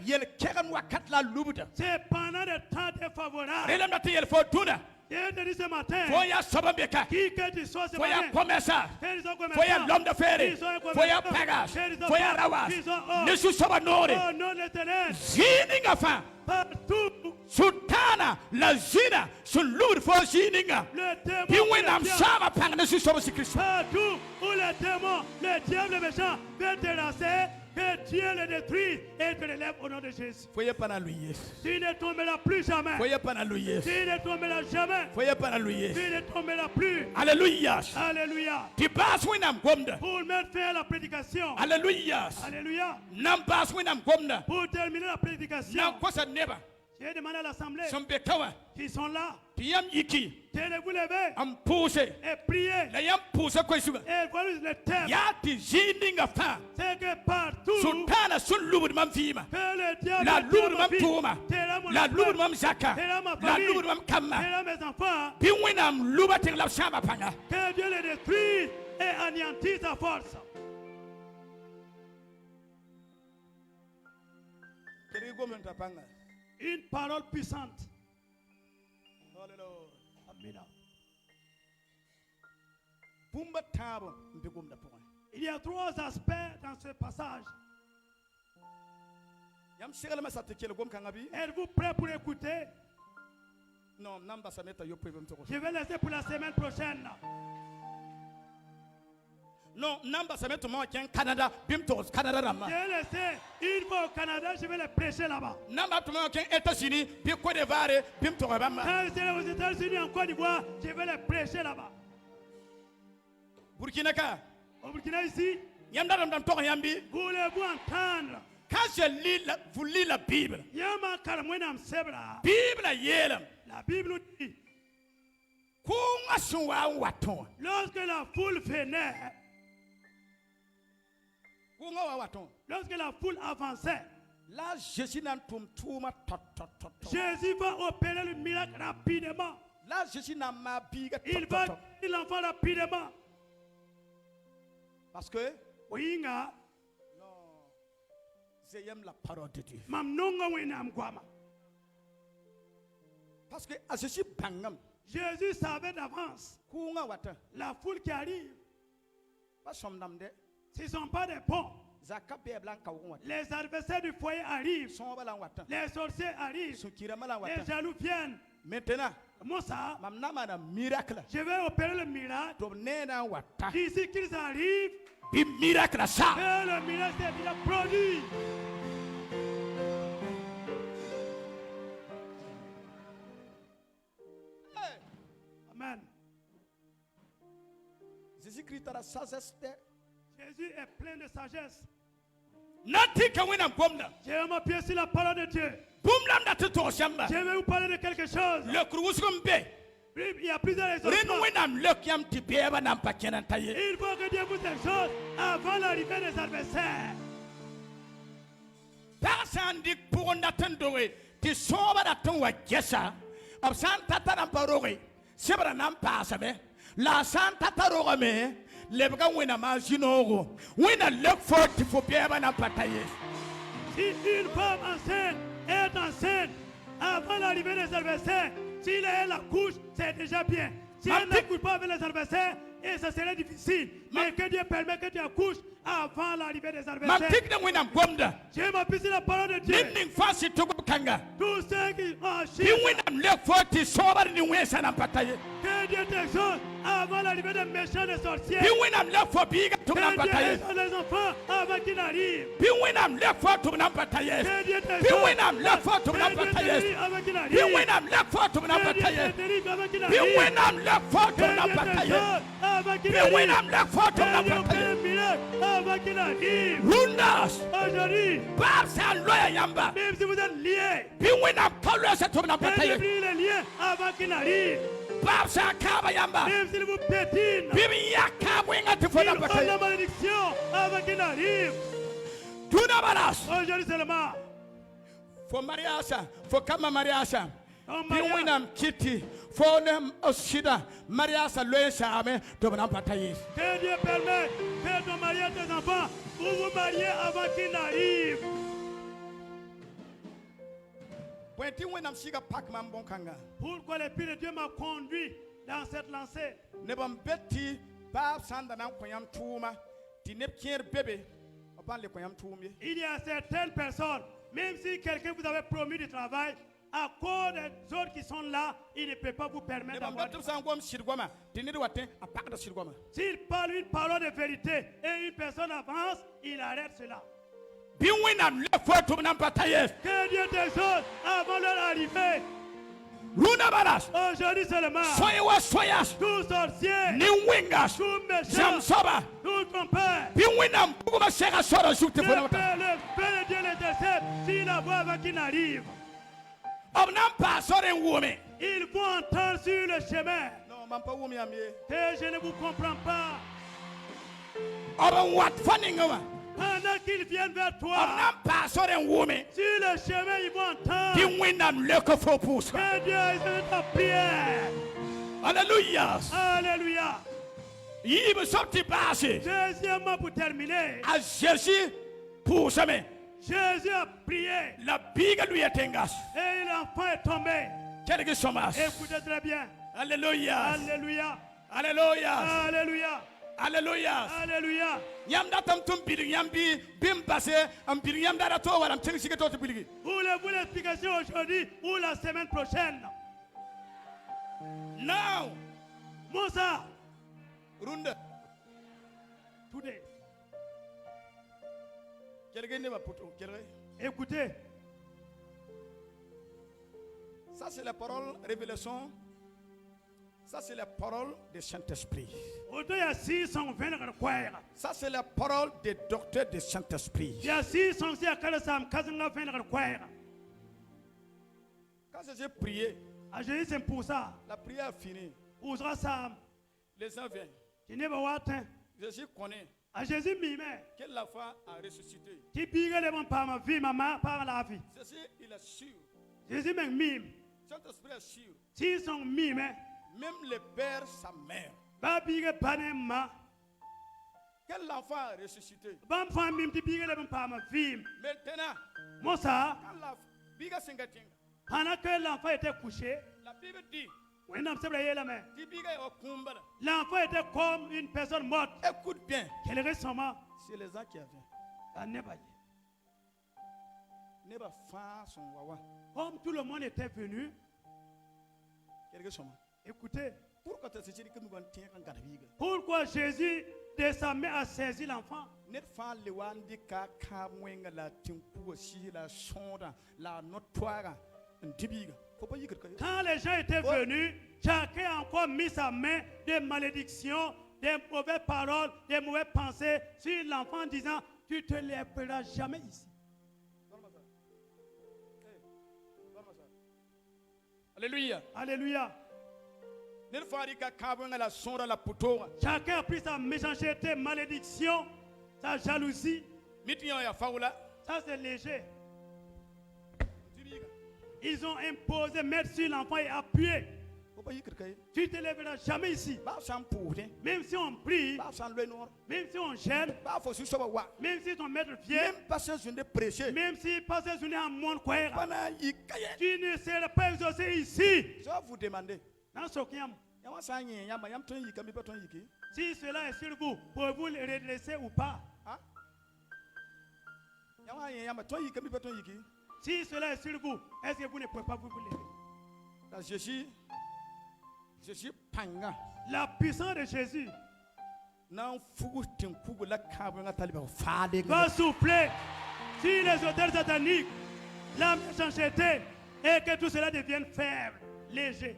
C'est pendant des temps défavorables. Je te dis ce matin, qui que tu sois ce matin, l'homme de fer, au nom de l'Éternel, partout, Sultana, la zina, sur l'ouvre for zininga. Partout où le démon, le diable méchant veut te lancer, que Dieu le détruise et te l'élève au nom de Jésus. Tu ne tomberas plus jamais. Tu ne tomberas jamais. Tu ne tomberas plus. Alléluia. Alléluia. Pour mettre fin à la prédication. Alléluia. Alléluia. Pour terminer la prédication, j'ai demandé à l'assemblée qui sont là, tenez-vous lever et prier. Et voilà le thème. C'est que partout que le diable la mes enfants, que Dieu les détruise et anéantisse sa force. Une parole puissante. Amen. Il y a 3 aspects dans ce passage. Êtes-vous prêts pour écouter? Je vais laisser pour la semaine prochaine. Non, Namba ça met tout le monde Canada, Bimtos, Canada Rama. Je le sais, il va au Canada, je vais le prêcher là-bas. Namba tout le monde États-Unis, Bim Côte d'Ivoire, Bimtos Rama. Quand je serai aux États-Unis, en Côte d'Ivoire, je vais le prêcher là-bas. Burkina Ka. Au Burkina ici, voulez-vous entendre? Quand vous lisez la Bible, Yama Karamwena Msebra. Bible yélam. La Bible nous dit, Lorsque la foule venait, lorsque la foule avançait, là Jésus va opérer le miracle rapidement. Là Jésus n'a ma il va guérir l'enfant rapidement. Parce que oui, non, j'aime la parole de Dieu. Parce que à Jésus bangam. Jésus savait d'avance la foule qui arrive. Ce ne sont pas des bons. Les adversaires du foyer arrivent. Les sorciers arrivent. Les jaloux viennent. Maintenant, je vais opérer le miracle. D'ici qu'ils arrivent, le miracle est déjà produit. Amen. Jésus-Christ a la sagesse. Jésus est plein de sagesse. Je vais m'appuyer sur la parole de Dieu. Je vais vous parler de quelque chose. Il y a plusieurs raisons. Il faut que Dieu vous exauce avant l'arrivée des adversaires. La Santa Tarogame, Lebga Wina Majinogo, Wina look for to Fopiaba Napataye. Si une femme enceinte est enceinte avant l'arrivée des adversaires, si elle accouche, c'est déjà bien. Si elle n'accouche pas avec les adversaires, et ça serait difficile. Mais que Dieu permet que tu accouches avant l'arrivée des adversaires. Je m'appuie sur la parole de Dieu. Tous ceux qui que Dieu t'exauce avant l'arrivée des méchants des sorciers. Que Dieu exauce les enfants avant qu'ils n'arrivent. Que Dieu t'exauce avant qu'ils n'arrivent. Même si vous êtes liés, les liens avant qu'il n'arrive. Même s'il vous pétine, il a la malédiction avant qu'il n'arrive. Aujourd'hui seulement. For Mariasa, for Kama Mariasa. Piwinam Kitty, for them Osida, Mariasa Loesa Ame, Domanapataïs. Que Dieu permet que ton mariage tes enfants, vous vous mariez avant qu'il n'arrive. Pourquoi l'Esprit de Dieu m'a conduit dans cette lancée? Il y a certaines personnes, même si quelqu'un vous avait promis du travail, à cause des autres qui sont là, il ne peut pas vous permettre d'avoir. S'il parle une parole de vérité et une personne avance, il arrête cela. Que Dieu t'exauce avant leur arrivée. Aujourd'hui seulement, tout sorcier, tout méchant, tout compère, le Père de Dieu l'intercède si la voix avant qu'il n'arrive. Ils vont entendre sur le chemin que je ne vous comprends pas. Pendant qu'ils viennent vers toi, sur le chemin, ils vont entendre que Dieu est ta prière. Alléluia. Alléluia. Deuxièmement, pour terminer, à Jésus pour jamais. Jésus a prié. La bigue lui est engasse. Et l'enfant est tombé. Quelque chose. Écoutez très bien. Alléluia. Alléluia. Alléluia. Alléluia. Alléluia. Alléluia. Voulez-vous l'explication aujourd'hui ou la semaine prochaine? Now. Moussa. Runda. today. Écoutez. Ça, c'est la parole révélation. Ça, c'est la parole du Saint-Esprit. Ça, c'est la parole des docteurs du Saint-Esprit. Quand j'ai prié, la prière est finie. Les gens viennent. Jésus connaît que la foi a ressuscité. Jésus, il est sûr. Saint-Esprit est sûr. Même le père, sa mère. Quel enfant a ressuscité? Maintenant, pendant que l'enfant était couché, la Bible dit, l'enfant était comme une personne morte. Écoute bien. C'est les gens qui avaient. Comme tout le monde était venu, écoutez, pourquoi Jésus désormais a saisi l'enfant? Quand les gens étaient venus, chacun a encore mis sa main des malédictions, des mauvaises paroles, des mauvaises pensées sur l'enfant en disant, tu te lèveras jamais ici. Alléluia. Alléluia. Chacun a pris sa méchanceté, malédiction, sa jalousie. Ça c'est léger. Ils ont imposé, mettre sur l'enfant et appuyé. Tu ne te lèveras jamais ici. Même si on prie, même si on gêne, même si ton maître vient, même si pasteur journée à mon coin, tu ne seras pas exaucé ici. Je vais vous demander. Si cela est sur vous, pouvez-vous le redresser ou pas? Si cela est sur vous, est-ce que vous ne pouvez pas vous lever? La puissance de Jésus va souffler sur les auteurs sataniques, la méchanceté, et que tout cela devienne faible, léger.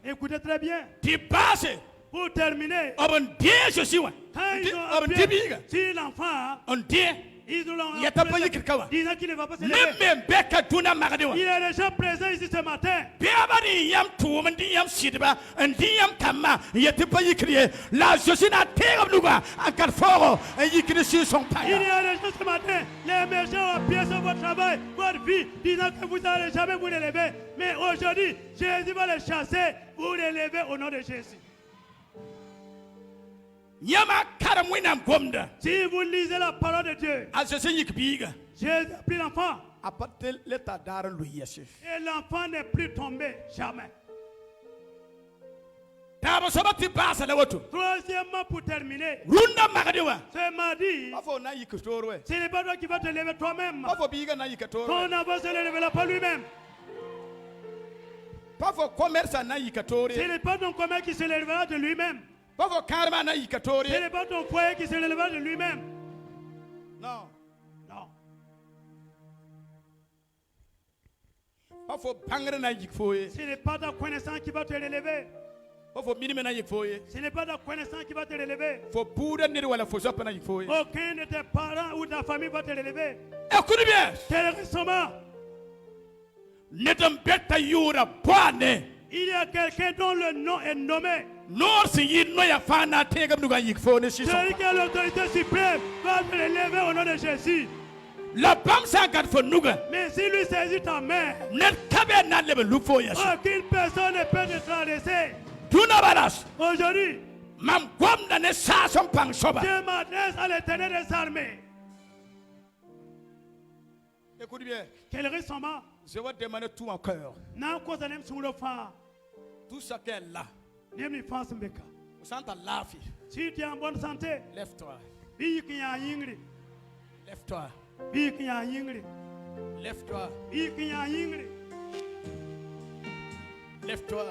Écoutez très bien. Pour terminer, quand ils ont appuyé sur l'enfant, ils l'ont disant qu'il ne va pas se lever. Il est déjà présent ici ce matin. Il est déjà ce matin. Les méchants ont appuyé sur votre travail, votre vie, disant que vous n'allez jamais vous lever. Mais aujourd'hui, Jésus va les chasser. Vous les lever au nom de Jésus. Si vous lisez la parole de Dieu, Jésus a pris l'enfant. Et l'enfant n'est plus tombé, jamais. Troisièmement, pour terminer, ce mardi, ce n'est pas toi qui vas te lever toi-même. Ton enfant ne se lèvera pas lui-même. Ce n'est pas ton commerce qui se lèvera de lui-même. Ce n'est pas ton foyer qui se lèvera de lui-même. Non. Non. Ce n'est pas ta connaissance qui va te relever. Ce n'est pas ta connaissance qui va te relever. Aucun de tes parents ou de ta famille va te relever. Écoute bien. Terroristement. Il y a quelqu'un dont le nom est nommé. Celui qui a l'autorité suprême va te relever au nom de Jésus. Mais si lui saisit ta main, aucune personne ne peut te traverser. Aujourd'hui, je m'adresse à l'Éternel des armées. Écoute bien. Quel récemment, je vais demander tout mon cœur. Tout ce qui est là. Si tu es en bonne santé, lève-toi. Lève-toi. Lève-toi. Lève-toi.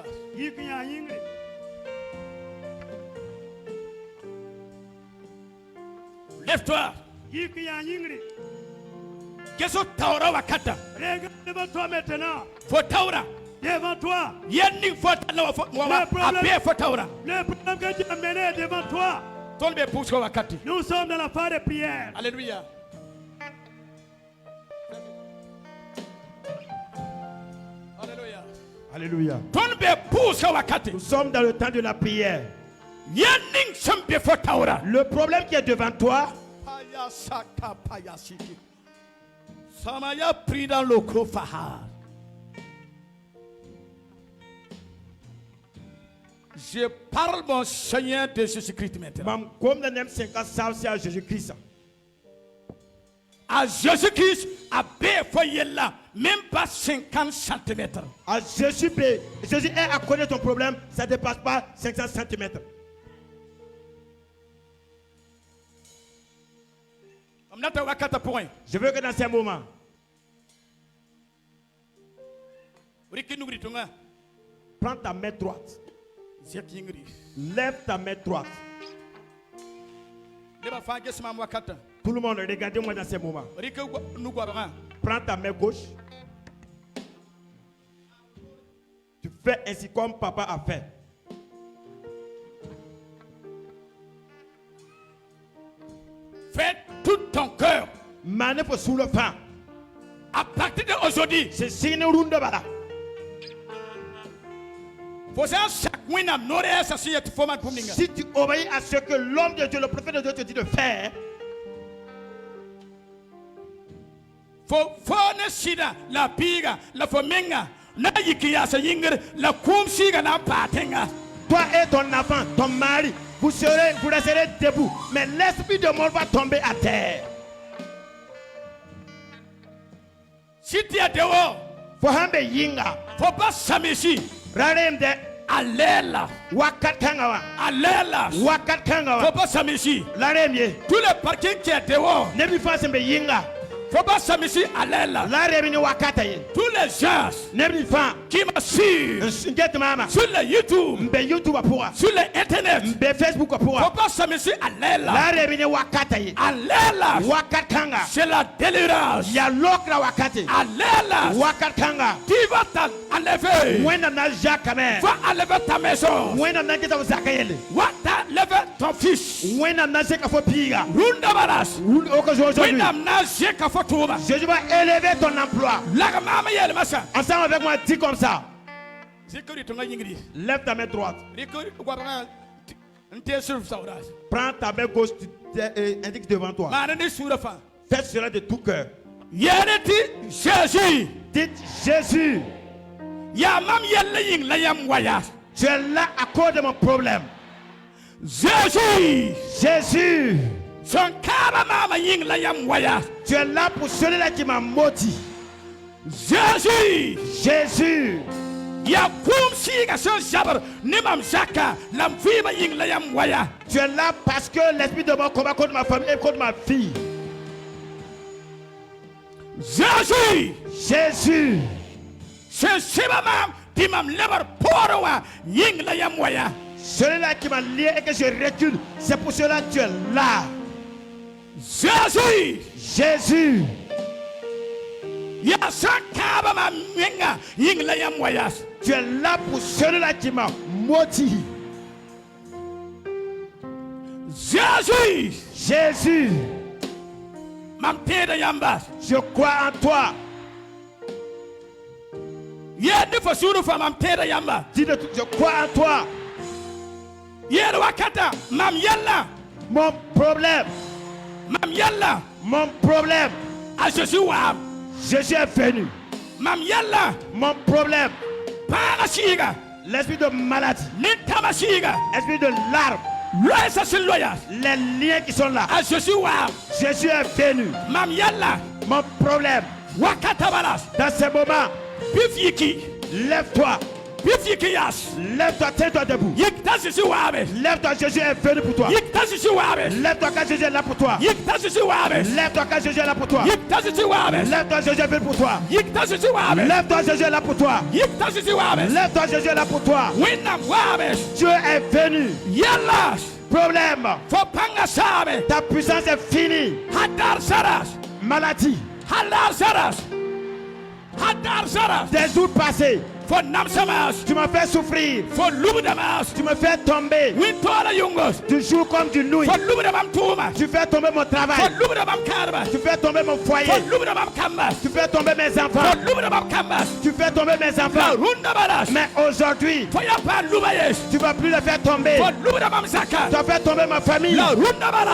Lève-toi. Qu'est-ce que Taura va kata? Regarde devant toi maintenant. Faut Taura. Devant toi. Yannick faut Taura. Le problème que tu as mené devant toi. Nous sommes dans la phase de prière. Alléluia. Alléluia. Nous sommes dans le temps de la prière. Le problème qui est devant toi, Samaya pris dans le crofahar. Je parle mon Seigneur de Jésus-Christ maintenant. À Jésus-Christ, à B là, même pas 50 cm. À Jésus est à connaître ton problème, ça ne dépasse pas 500 cm. Je veux que dans ces moments, prends ta main droite. Lève ta main droite. Tout le monde, regardez-moi dans ces moments. Prends ta main gauche. Tu fais ainsi comme papa a fait. Fais tout ton cœur. Manip sous le pain. À partir d'aujourd'hui, c'est signe runde bala. Si tu obéis à ce que l'homme de Dieu, le prophète de Dieu te dit de faire, la piga, la fomenga, na yikia sa yinger, la kumsiga na patenga. Toi et ton enfant, ton mari, vous resterez debout, mais l'esprit de mort va tomber à terre. Si tu es dehors, faut pas s'amuser. Alléla. Alléla. Faut pas s'amuser. Tous les parkings qui est dehors. Faut pas s'amuser. Alléla. Tous les gens qui me suivent sur le YouTube, sur l'internet, faut pas s'amuser. Alléla. Alléla. C'est la délivrance. Alléla. Tu vas t'enlever. Va enlever ta maison. Va t'enlever ton fils. Rundabaras. Jésus va élever ton emploi. Ensemble avec moi, dis comme ça. Lève ta main droite. Prends ta main gauche, indique devant toi. Fais cela de tout cœur. Jésus. Dites Jésus. Tu es là à cause de mon problème. Jésus. Jésus. Tu es là pour celui-là qui m'a maudit. Jésus. Jésus. Tu es là parce que l'esprit de mort combat contre ma famille et contre ma fille. Jésus. Jésus. Celui-là qui m'a lié et que je recule, c'est pour cela que tu es là. Jésus. Jésus. Tu es là pour celui-là qui m'a maudit. Jésus. Jésus. Je crois en toi. Dis de tout, je crois en toi. Mon problème. Mon problème. Jésus est venu. Mon problème. L'esprit de maladie. L'esprit de larmes. Les liens qui sont là. Jésus est venu. Mon problème. Dans ces moments, lève-toi. Lève-toi, tiens-toi debout. Lève-toi, Jésus est venu pour toi. Lève-toi quand Jésus est là pour toi. Lève-toi quand Jésus est là pour toi. Lève-toi, Jésus est venu pour toi. Lève-toi, Jésus est là pour toi. Lève-toi, Jésus est là pour toi. Dieu est venu. Problème. Ta puissance est finie. Maladie. Des jours passés. Tu me fais souffrir. Tu me fais tomber. Du jour comme du nuit. Tu fais tomber mon travail. Tu fais tomber mon foyer. Tu fais tomber mes enfants. Tu fais tomber mes enfants. Mais aujourd'hui, tu ne vas plus les faire tomber. Tu vas faire tomber ma famille.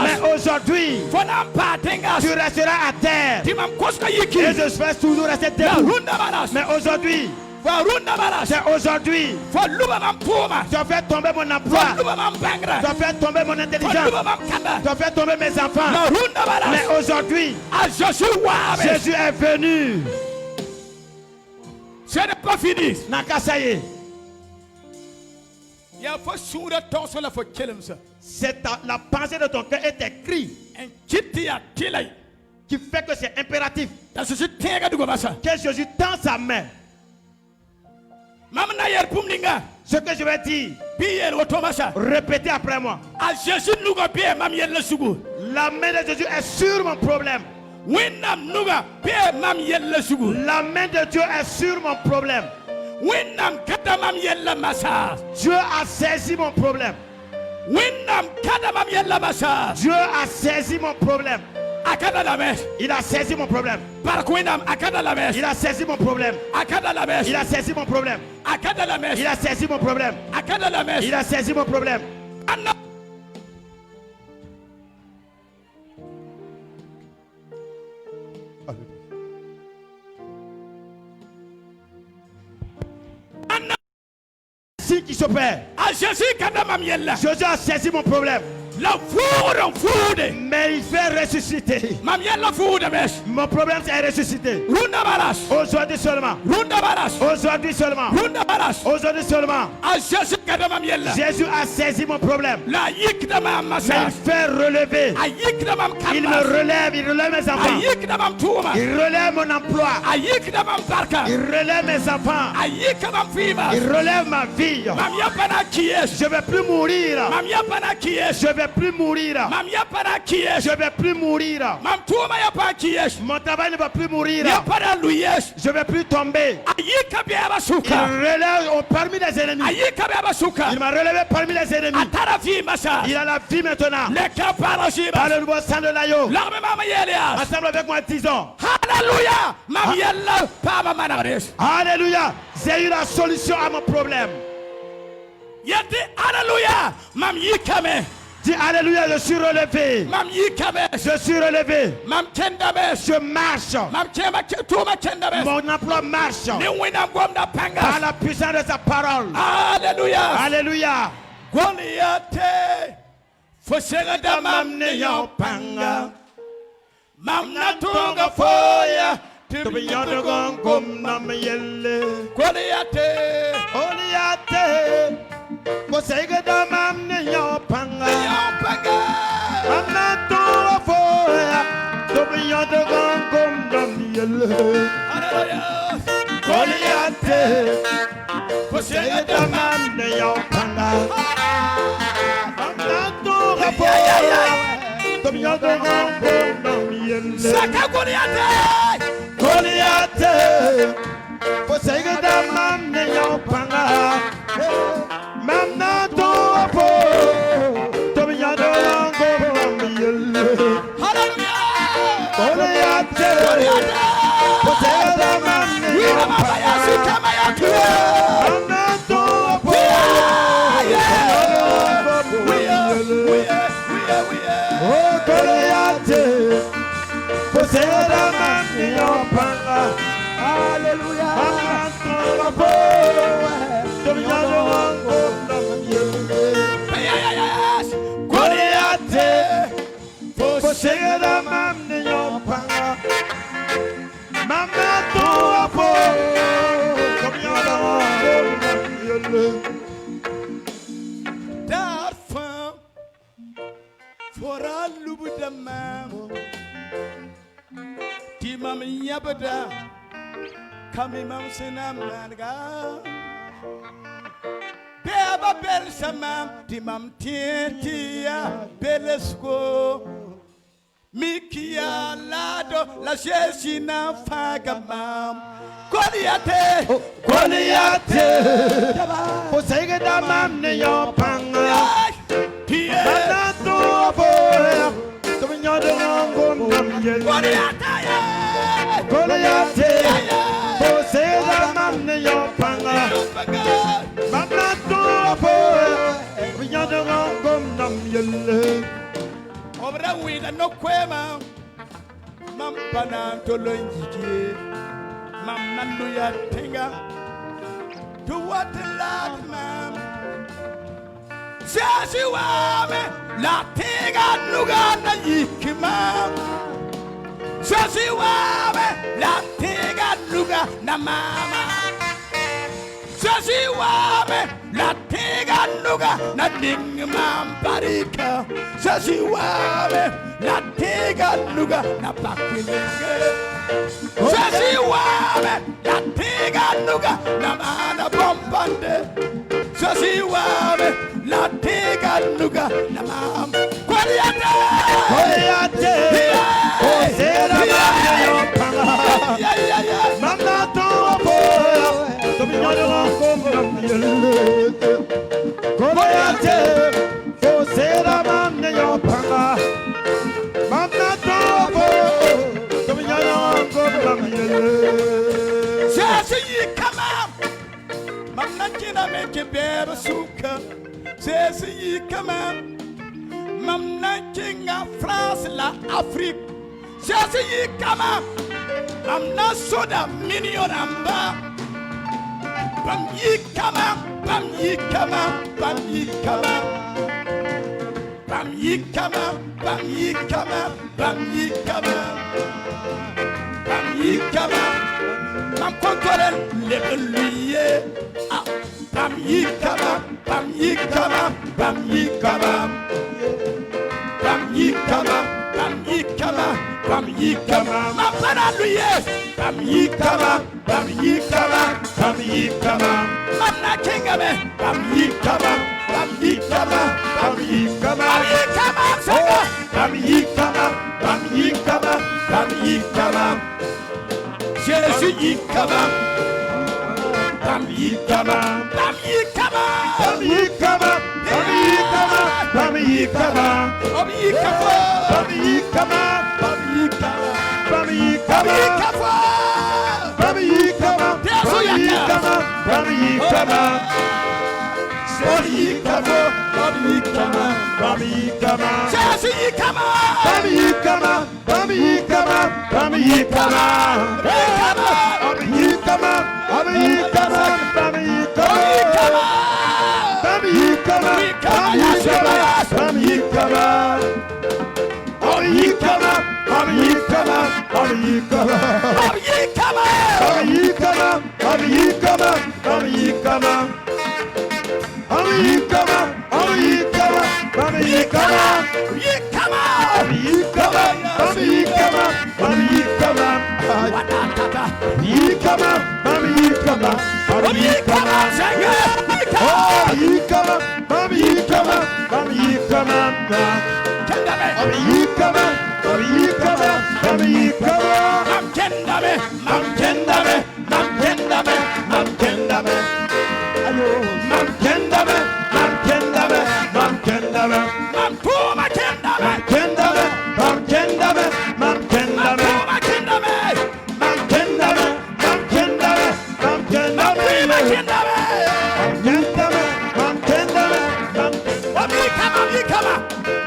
Mais aujourd'hui, tu resteras à terre. Et je vais toujours rester debout. Mais aujourd'hui, c'est aujourd'hui. Tu as fait tomber mon emploi. Tu as fait tomber mon intelligence. Tu as fait tomber mes enfants. Mais aujourd'hui, Jésus est venu. Ce n'est pas fini. Nakasaye. C'est la pensée de ton cœur et tes cris qui fait que c'est impératif que Jésus tend sa main. Ce que je vais dire, répétez après moi. La main de Jésus est sur mon problème. La main de Dieu est sur mon problème. Dieu a saisi mon problème. Dieu a saisi mon problème. Il a saisi mon problème. Il a saisi mon problème. Il a saisi mon problème. Il a saisi mon problème. Il a saisi mon problème. Si qui s'opère. Jésus a saisi mon problème. Mais il fait ressusciter. Mon problème c'est ressusciter. Aujourd'hui seulement. Aujourd'hui seulement. Aujourd'hui seulement. Jésus a saisi mon problème. Mais il fait relever. Il me relève. Il relève mes enfants. Il relève mon emploi. Il relève mes enfants. Il relève ma vie. Je ne vais plus mourir. Je vais plus mourir. Je vais plus mourir. Mon travail ne va plus mourir. Je vais plus tomber. Il relève parmi les ennemis. Il m'a relevé parmi les ennemis. Il a la vie maintenant. Par le nouveau sang de l'agneau. Ensemble avec moi, disons Alléluia. J'ai eu la solution à mon problème. Dis Alléluia, je suis relevé. Je suis relevé. Je marche. Mon emploi marche. Par la puissance de sa parole. Alléluia. Alléluia. Goliath. Fosega mamne yopanga. Mamna tunga foya. Tobiyano gongom nam yelle. Goliath. Goliath. Fosega mamne yopanga. Mamna tunga foya. Tobiyano gongom nam yelle. Goliath. Fosega mamne yopanga. Mamna tunga foya. Tobiyano gongom nam yelle. Saka Goliath. Goliath, Fosega da mamne yopanga, mamna topo, Tobiano yango miyele. Hallelujah. Goliath, Fosega da mamne yopanga, mamna topo, oh Goliath, Fosega da mamne yopanga. Alléluia. Goliath, Fosega mamne yopanga. Mamna topo, fora lubudama timam yabada kamimam sinamanga beba bel samam timam tientia belesko mikia lado la jesina fagamam Goliath Posege da mam ne yo panga Bana to boya To nyo de ngom nam yel Goliath Posege da mam ne yo panga Bana to boya To nyo de ngom nam yel Obra wina no kwema Mam bana to lonjiki Mam naluya tenga to what the lad mam says you are me la tenga nuga na yikimam says you are me la tenga nuga na mama says you are me la tenga nuga na ding mam parika says you are me la tenga nuga na pakilinge Sasi wame la tiga nuga na mana bombande Sasi wame la tiga nuga na mam Goliath Osera mane yo panga Mama to boya To nyo de ngom nam yel Goliath Osera mane yo panga Mama to boya Sasi yikama Mamna kina meke beba suka Sasi yikama Mamna kinga France la Afrique Sasi yikama Mamna soda million amba Bam yikama Bam yikama Bam yikama Bam yikama Bam yikama Bam yikama Bam yikama Bam kontrol lebeluye Bam yikama Bam yikama Bam yikama Bam yikama Bam yikama Bam yikama Bam paraluye Bam yikama Bam yikama Bam yikama Manna kengame Bam yikama Bam yikama Bam yikama Bam yikama sanga Bam yikama Bam yikama Bam yikama Jésus yikama Bam yikama Bam yikama Bam yikama Bam yikama Bam yikama Bam yikama Bam yikama Bam yikama Bam yikama Bam yikama Bam yikama Bam yikama Bam yikama Bam yikama Bam yikama Jésus yikama Bam yikama Bam yikama Bam yikama Bam yikama Bam yikama Bam yikama Bam yikama Bam yikama Bam yikama Bam yikama Bam yikama Bam yikama Bam yikama Bam yikama Bam yikama Bam yikama Bam yikama Bam yikama yikama Bam yikama Bam yikama Bam yikama Wadatata yikama Bam yikama Bam yikama Sanga Oh yikama Bam yikama Bam yikama Kendame Bam yikama Bam yikama Bam yikama Mam kendame Mam kendame Mam kendame Mam kendame Ayo Mam kendame Mam kendame Mam kendame Mam tuma kendame kendame Mam kendame Mam kendame Tuma kendame Mam kendame Mam kendame Mam kendame Tuma kendame Mam kendame Mam Bam yikama yikama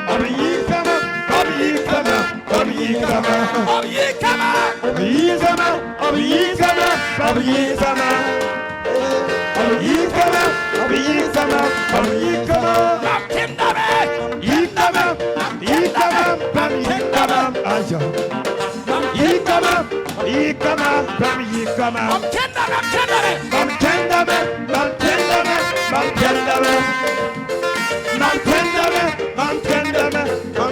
Bam yikama Bam yikama Bam yikama Bam yikama Bam yikama Bam yikama Bam yikama Bam yikama Bam yikama Bam yikama Mam kendame yikama yikama Bam yikama aja yikama yikama Bam yikama Mam kendame Bam kendame Bam kendame Bam kendame Bam kendame Bam kendame Bam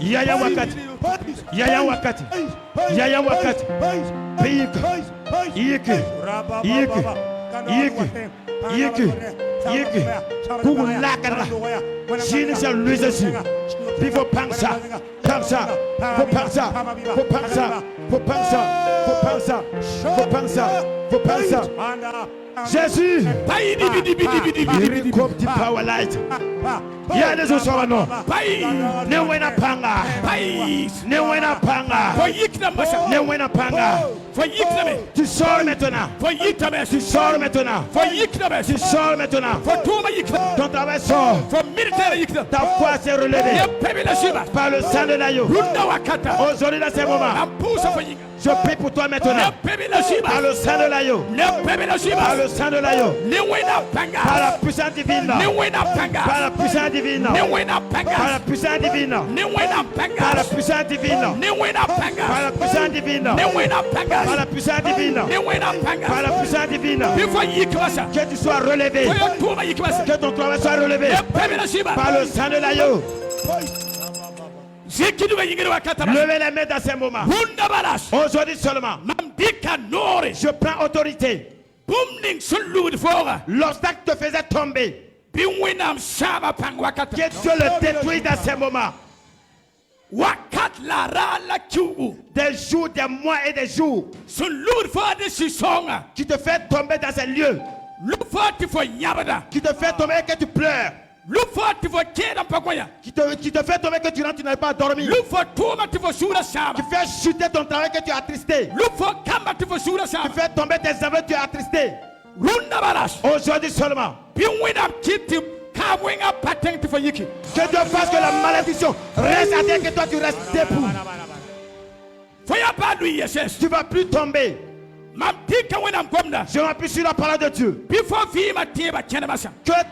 Yaya wakati. Yaya wakati. Yaya wakati. Yiki. Kukulakara. Jini sa luizazi. Bifo pangsa. Pangsa. Pangsa. Pangsa. Jésus, il coupe the power light. Il y a des autres non. Ne wena panga. Ne wena panga. Ne wena panga. Tu sors maintenant. Tu sors maintenant. Tu sors maintenant. Ton travail sort. Ta foi s'est relevée par le sang de l'agneau. Aujourd'hui dans ces moments, je prie pour toi maintenant. Par le sang de l'agneau. Par le sang de l'agneau. Par la puissance divine. Par la puissance divine. Par la puissance divine. Par la puissance divine. Par la puissance divine. Par la puissance divine. Par la puissance divine. Que tu sois relevé. Que ton travail soit relevé. Par le sang de l'agneau. Levez les mains dans ces moments. Aujourd'hui seulement, je prends autorité. L'obstacle te faisait tomber. Que Dieu le détruise dans ces moments. Des jours, des mois et des jours qui te fait tomber dans ces lieux, qui te fait tomber et que tu pleures, qui te fait tomber que tu rentres, tu n'arrives pas à dormir, qui fait chuter ton travail que tu es attristé, qui fait tomber tes œuvres que tu es attristé. Aujourd'hui seulement, que Dieu fasse que la malédiction reste à terre, que toi tu restes debout. Tu ne vas plus tomber. Je m'appuie sur la parole de Dieu. Que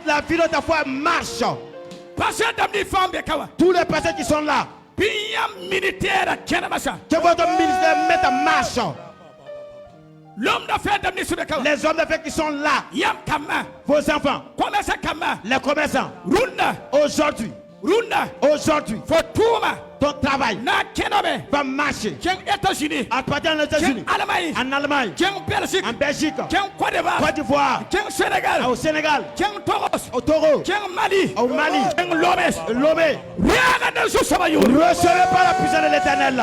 la vie de ta foi marche. Tous les personnes qui sont là, que votre ministère mette en marche. Les hommes d'affaires qui sont là, vos enfants, les commerçants, aujourd'hui, ton travail va marcher. À partir des États-Unis, en Allemagne, en Belgique, Côte d'Ivoire, au Sénégal, au Togo, au Mali, Lomé. Recevez par la puissance de l'Éternel.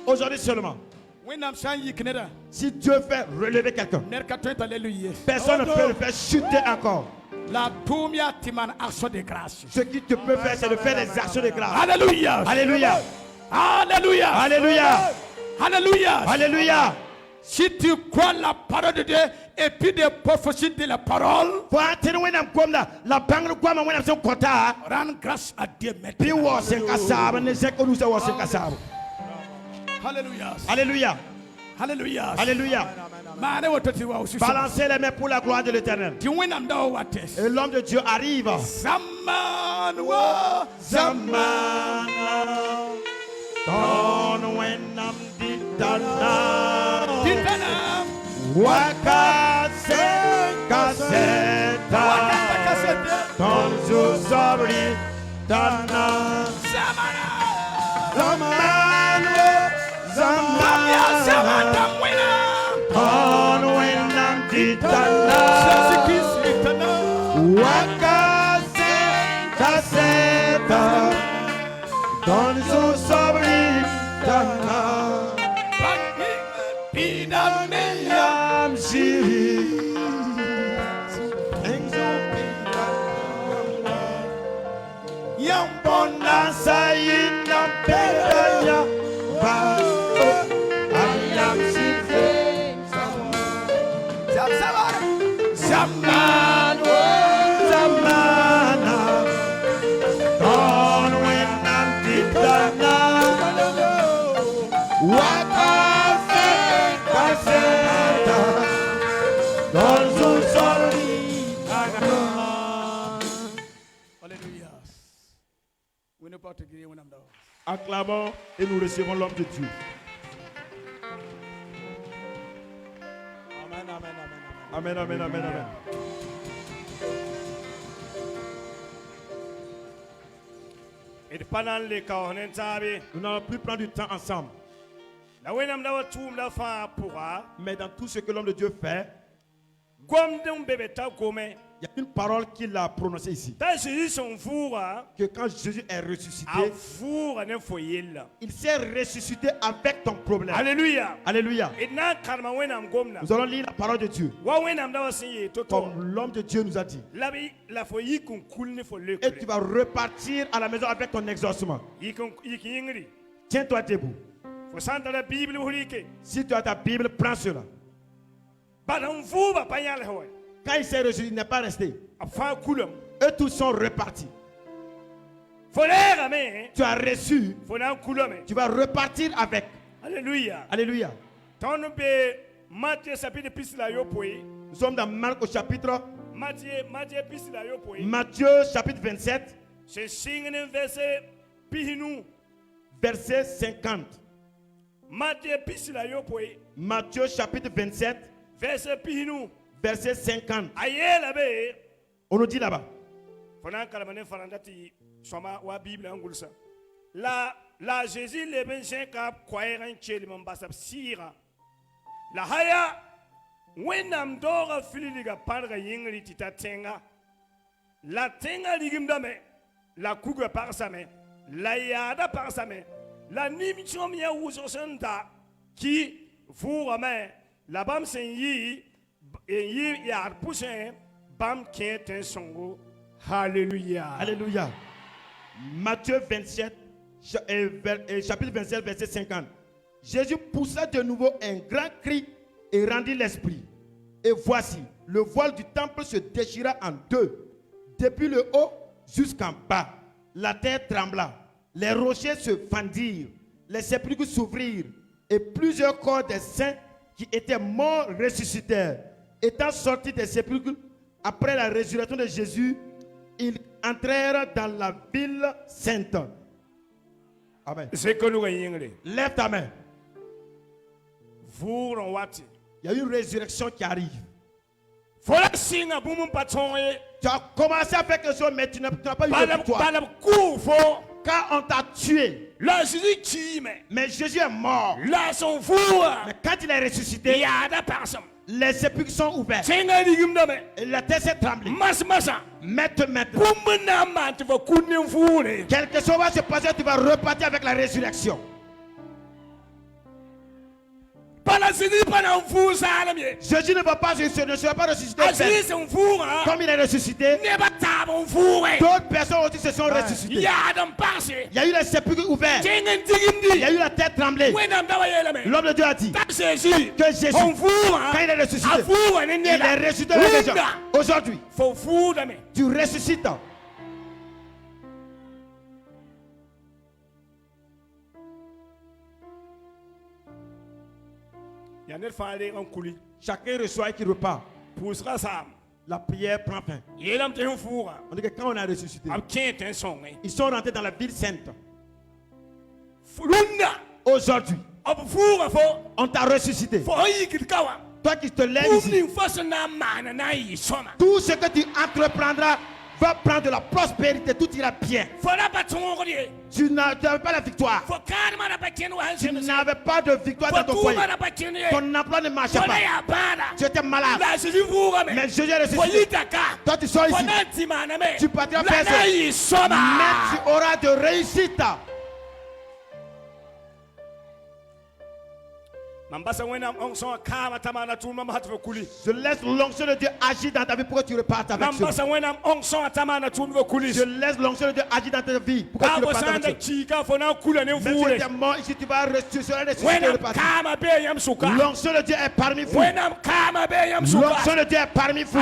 Aujourd'hui seulement, si Dieu fait relever quelqu'un, personne ne peut le faire chuter encore. Ce qui te peut faire, c'est de faire des actions de grâce. Alléluia. Alléluia. Alléluia. Alléluia. Alléluia. Alléluia. Si tu crois la parole de Dieu et puis des prophéties de la parole, rends grâce à Dieu maintenant. Alléluia. Alléluia. Alléluia. Alléluia. Balancez les mains pour la gloire de l'Éternel. Et l'homme de Dieu arrive. Zamanwa. Zamana. Tonwenam ditana. Ditana. Wakase kaseta. Tonzu sabri dana. Zamana. Zamana. Zamana. Tonwenam ditana. Wakase kaseta. Tonzu sabri dana. Yam shiri. Yam bonanza yina pedanya. Ayam shiri. Zamana. Zamana. On when I'm ditana. Wakase kaseta. Donzu sorry. Alléluia. We ne pas te griller mon âme. Acclamons et nous recevons l'homme de Dieu. Amen, amen, amen, Amen, amen, amen, amen. Nous n'allons plus prendre du temps ensemble. Mais dans tout ce que l'homme de Dieu fait, il y a une parole qu'il a prononcée ici. Que quand Jésus est ressuscité, il s'est ressuscité avec ton problème. Alléluia. Alléluia. Nous allons lire la parole de Dieu. Comme l'homme de Dieu nous a dit. Et tu vas repartir à la maison avec ton exaucement. Tiens-toi debout. Si tu as ta Bible, prends cela. Quand il s'est ressuscité, il n'est pas resté. Eux tous sont repartis. Tu as reçu. Tu vas repartir avec. Alléluia. Alléluia. Nous sommes dans Marc au chapitre. Matthieu chapitre 27. Verset 50. Matthieu chapitre 27. Verset 50. On nous dit là-bas. La Jésus le benchen kap kwaeran cheli mambasap sira. La haya wenam dora fililiga parga yingri tita tenga. La tenga ligimdame. La kuga parsame. La yada parsame. La nimchom ya uzosenda ki vurame. La bam sen yi yar poussin bam kenten songo. Alléluia. Alléluia. Matthieu 27. Chapitre 27, verset 50. Jésus poussa de nouveau un grand cri et rendit l'esprit. Et voici, le voile du temple se déchira en deux, depuis le haut jusqu'en bas. La terre trembla, les rochers se fendirent, les sépulcres s'ouvrirent, et plusieurs corps des saints qui étaient morts ressuscitèrent. Étant sortis des sépulcres, après la résurrection de Jésus, ils entrèrent dans la ville sainte. Amen. Lève ta main. Il y a une résurrection qui arrive. Tu as commencé à faire quelque chose, mais tu n'as pas eu de victoire. Quand on t'a tué, mais Jésus est mort. Mais quand il est ressuscité, les sépulcres sont ouverts. Et la terre s'est tremblée. Maintenant, quelque chose va se passer, tu vas repartir avec la résurrection. Jésus ne va pas ressusciter. Comme il est ressuscité, d'autres personnes aussi se sont ressuscitées. Il y a eu les sépulcres ouverts. Il y a eu la terre tremblée. L'homme de Dieu a dit que Jésus, quand il est ressuscité, il est ressuscité avec les gens. Aujourd'hui, tu ressuscites. Chacun reçoit et qui repart. La prière prend fin. On dit que quand on a ressuscité, ils sont rentrés dans la ville sainte. Aujourd'hui, on t'a ressuscité. Toi qui te lèves ici, tout ce que tu entreprendras va prendre de la prospérité, tout ira bien. Tu n'avais pas la victoire. Tu n'avais pas de victoire dans ton foyer. Ton emploi ne marchait pas. Tu étais malade. Mais Jésus est ressuscité. Toi tu sors ici. Tu partiras faire ça. Mais tu auras de réussite. Je laisse l'onction de Dieu agir dans ta vie pour que tu repartes avec cela. Je laisse l'onction de Dieu agir dans ta vie pour que tu repartes avec cela. Même si tu es mort ici, tu vas ressusciter et repartir. L'onction de Dieu est parmi vous. L'onction de Dieu est parmi vous.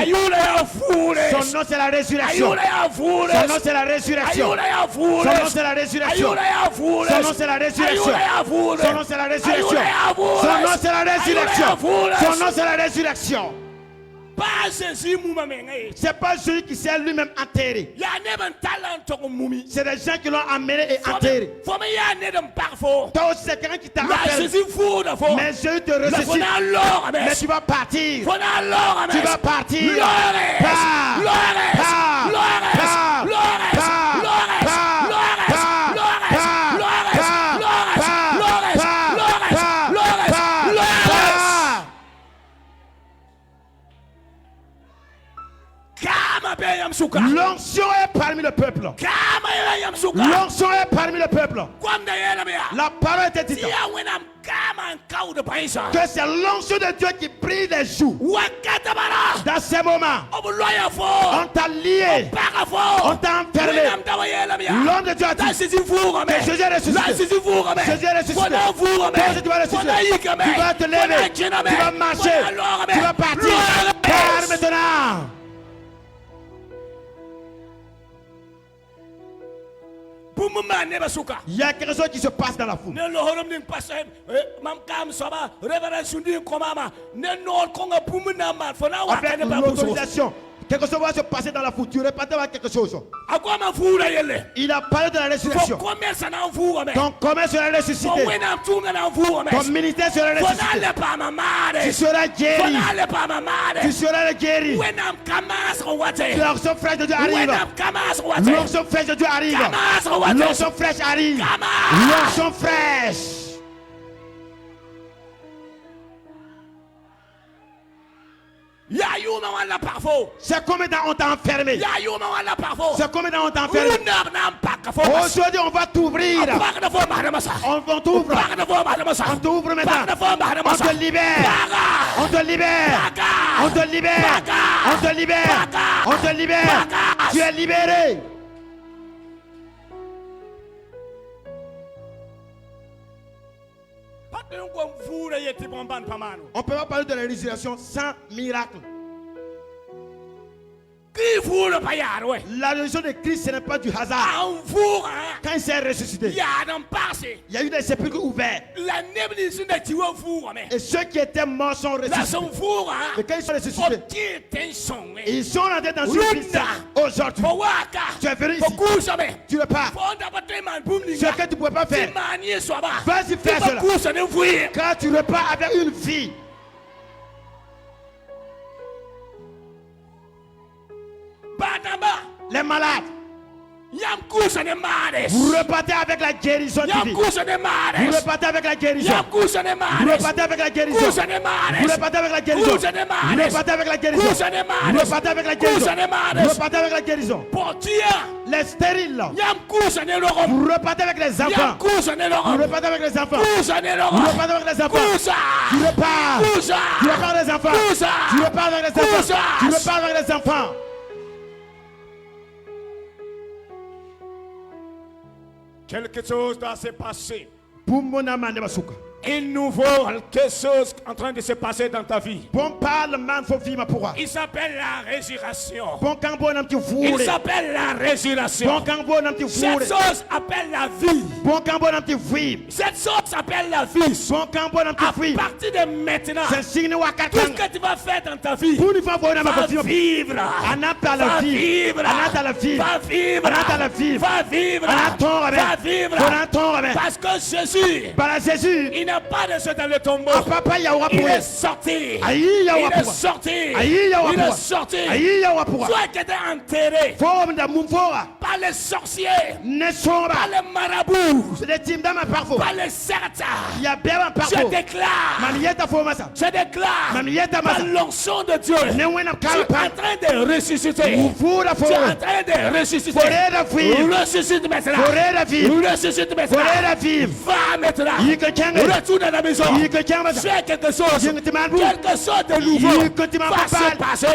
Son nom c'est la résurrection. Son nom c'est la résurrection. Son nom c'est la résurrection. Son nom c'est la résurrection. Son nom c'est la résurrection. Son nom c'est la résurrection. Son nom c'est la résurrection. C'est pas Jésus qui s'est lui-même enterré. C'est des gens qui l'ont amené et enterré. Toi aussi c'est quelqu'un qui t'a enterré. Mais Jésus te ressuscite. Mais tu vas partir. Tu vas partir. Pars. L'onction est parmi le peuple. L'onction est parmi le peuple. La parole était dite que c'est l'onction de Dieu qui brille les joues. Dans ces moments, on t'a lié, on t'a enfermé. L'homme de Dieu a dit que Jésus est ressuscité. Jésus est ressuscité. Quand tu vas ressusciter, tu vas te lever, tu vas marcher, tu vas partir. Pars maintenant. Il y a quelque chose qui se passe dans la foule. Avec l'autorisation, quelque chose va se passer dans la foule. Tu répètes quelque chose. Il a parlé de la résurrection. Ton commerce sera ressuscité. Ton ministère sera ressuscité. Tu seras guéri. Tu seras guéri. L'onction fraîche de Dieu arrive. L'onction fraîche de Dieu arrive. L'onction fraîche arrive. L'onction fraîche. C'est combien de temps on t'a enfermé? C'est combien de temps on t'a enfermé? Aujourd'hui on va t'ouvrir. On t'ouvre. On t'ouvre maintenant. On te libère. On te libère. On te libère. On te libère. On te libère. Tu es libéré. On ne peut pas parler de la résurrection sans miracle. La résurrection de Christ, ce n'est pas du hasard. Quand il s'est ressuscité, il y a eu des sépulcres ouverts. Et ceux qui étaient morts sont ressuscités. Et quand ils sont ressuscités, ils sont rentrés dans une vie aujourd'hui. Tu es venu ici. Tu repars. Ce que tu ne pouvais pas faire, vas-y faire cela. Quand tu repars avec une vie. Les malades, vous repartez avec la guérison divine. Vous repartez avec la guérison. Vous repartez avec la guérison. Vous repartez avec la guérison. Vous repartez avec la guérison. Vous repartez avec la guérison. Vous repartez avec la guérison. Les stériles, vous repartez avec les enfants. Vous repartez avec les enfants. Vous repartez avec les enfants. Tu repars. Tu repars avec les enfants. Tu repars avec les enfants. Tu repars avec les enfants. Quelque chose doit se passer. Il nouveau, quelque chose en train de se passer dans ta vie. Il s'appelle la résurrection. Il s'appelle la résurrection. Cette chose appelle la vie. Cette chose s'appelle la vie. À partir de maintenant, tout ce que tu vas faire dans ta vie, va vivre. Va vivre. Va vivre. Parce que Jésus, il n'a pas de ce dans le tombeau. Il est sorti. Il est sorti. Il est sorti. Soit qui était enterré par les sorciers, par les marabouts, par les serta. Je déclare par l'onction de Dieu, tu es en train de ressusciter. Tu es en train de ressusciter. Ressuscite maintenant. Ressuscite maintenant. Va maintenant. Retourne à la maison. Fais quelque chose. Quelque chose de nouveau va se passer.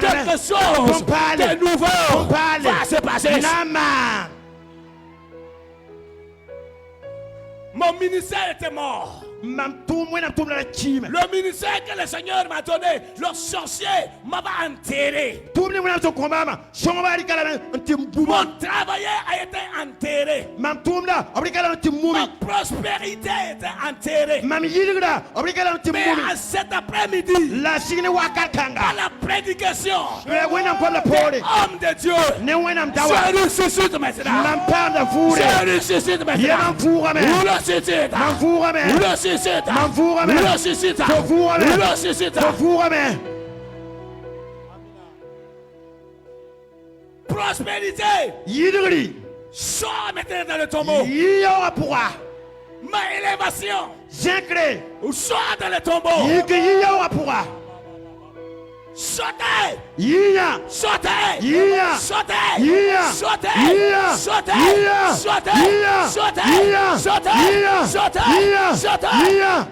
Quelque chose de nouveau va se passer. Mon ministère était mort. Le ministère que le Seigneur m'a donné, le sorcier m'avait enterré. Mon travail a été enterré. Ma prospérité était enterrée. Mais à cet après-midi, par la prédication des hommes de Dieu, je ressuscite maintenant. Je ressuscite maintenant. Prospérité. Sors maintenant dans le tombeau. Ma élévation. Sors dans le tombeau. Sautez! Yiya! Sautez! Yiya! Sautez! Yiya! Sautez! Yiya! Sautez! Yiya! Sautez! Yiya! Sautez! Yiya! Sautez! Yiya! Sautez! Yiya! Sautez! Yiya!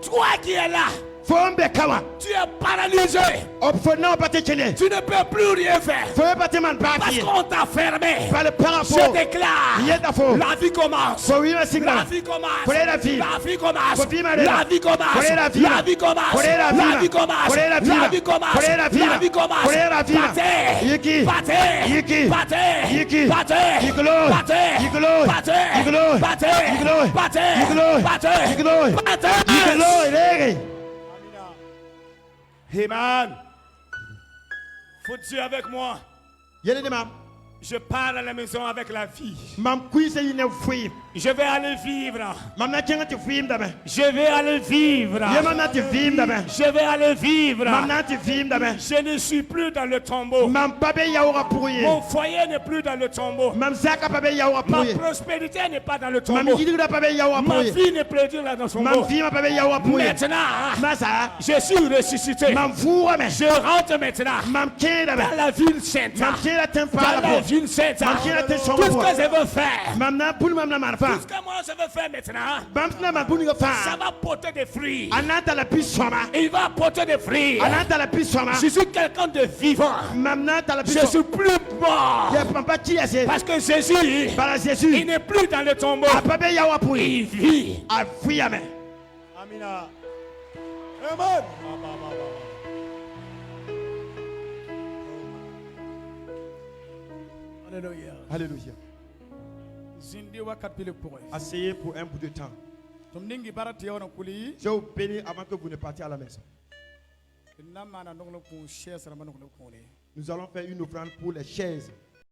Toi qui es là, Fombe kawa. tu es paralysé. Opfona opatekene. Tu ne peux plus rien faire. Foye bateman Parce baki. qu'on t'a fermé. Par le parapluie. Je déclare, Yeta fo. la vie commence. Foye La sigla. vie commence. Kolee la vie. La vie commence. Kofi ma La vie commence. Kolee la vie. La vie commence. Kolee la vie. La vie commence. Kolee la vie. La vie commence. Kolee la vie. La vie commence. Kolee la vie. Battez. Yiki. Battez. Yiki. Battez. Yiki. Battez. Yiglo. Battez. Yiglo. Battez. Yiglo. Battez. Yiglo. Battez. Yiglo. Battez. Yiglo. Battez. Yiglo elege. Amen. Faut Dieu avec moi. Yele de mam. Je pars à la maison avec la vie. Mam kuise yine fui. Je vais aller vivre. Mam na kenga ti fui mdabe. Je vais aller vivre. Ye mam na ti fui mdabe. Je vais aller vivre. Mam na ti fui mdabe. Je ne suis plus dans le tombeau. Mam pabe yaura pourye. Mon foyer n'est plus dans le tombeau. Mam zaka pabe yaura Ma pourye. prospérité n'est pas dans le Mam tombeau. yidigra pabe yaura Ma pourye. vie n'est plus dans le Mam tombeau. fima pabe yaura pourye. Maintenant, Masa. je suis ressuscité. Mam fura me. Je rentre maintenant Mam kenda dans be. la ville sainte. Mam kenda tempa Dans la la po. ville sainte. Mam kenda te Tout ce que je veux faire. Mam na pul mam na marfa. Tout ce que moi je veux faire maintenant. Bam na ma buni ga Ça fa. va porter des fruits. Ananta la pisoma. Il va porter des fruits. Ananta la pisoma. Je suis quelqu'un de vivant. Mam na ta la Je pisoma. suis plus mort. Ya papa ti ase. Parce que Jésus, Para il Jésus. n'est plus dans le tombeau. A pabe yaura pourye. Il vit. A fuya me. Amina. Amen. Alléluia. Alléluia. Zindi wakati pile pour Asseyez pour un bout de temps. Tumningi barati ona kuli. Je vous bénis avant que vous ne partiez à la maison. Namana nonglo kun share sarama nonglo kun. Nous allons faire une offrande pour les chaises.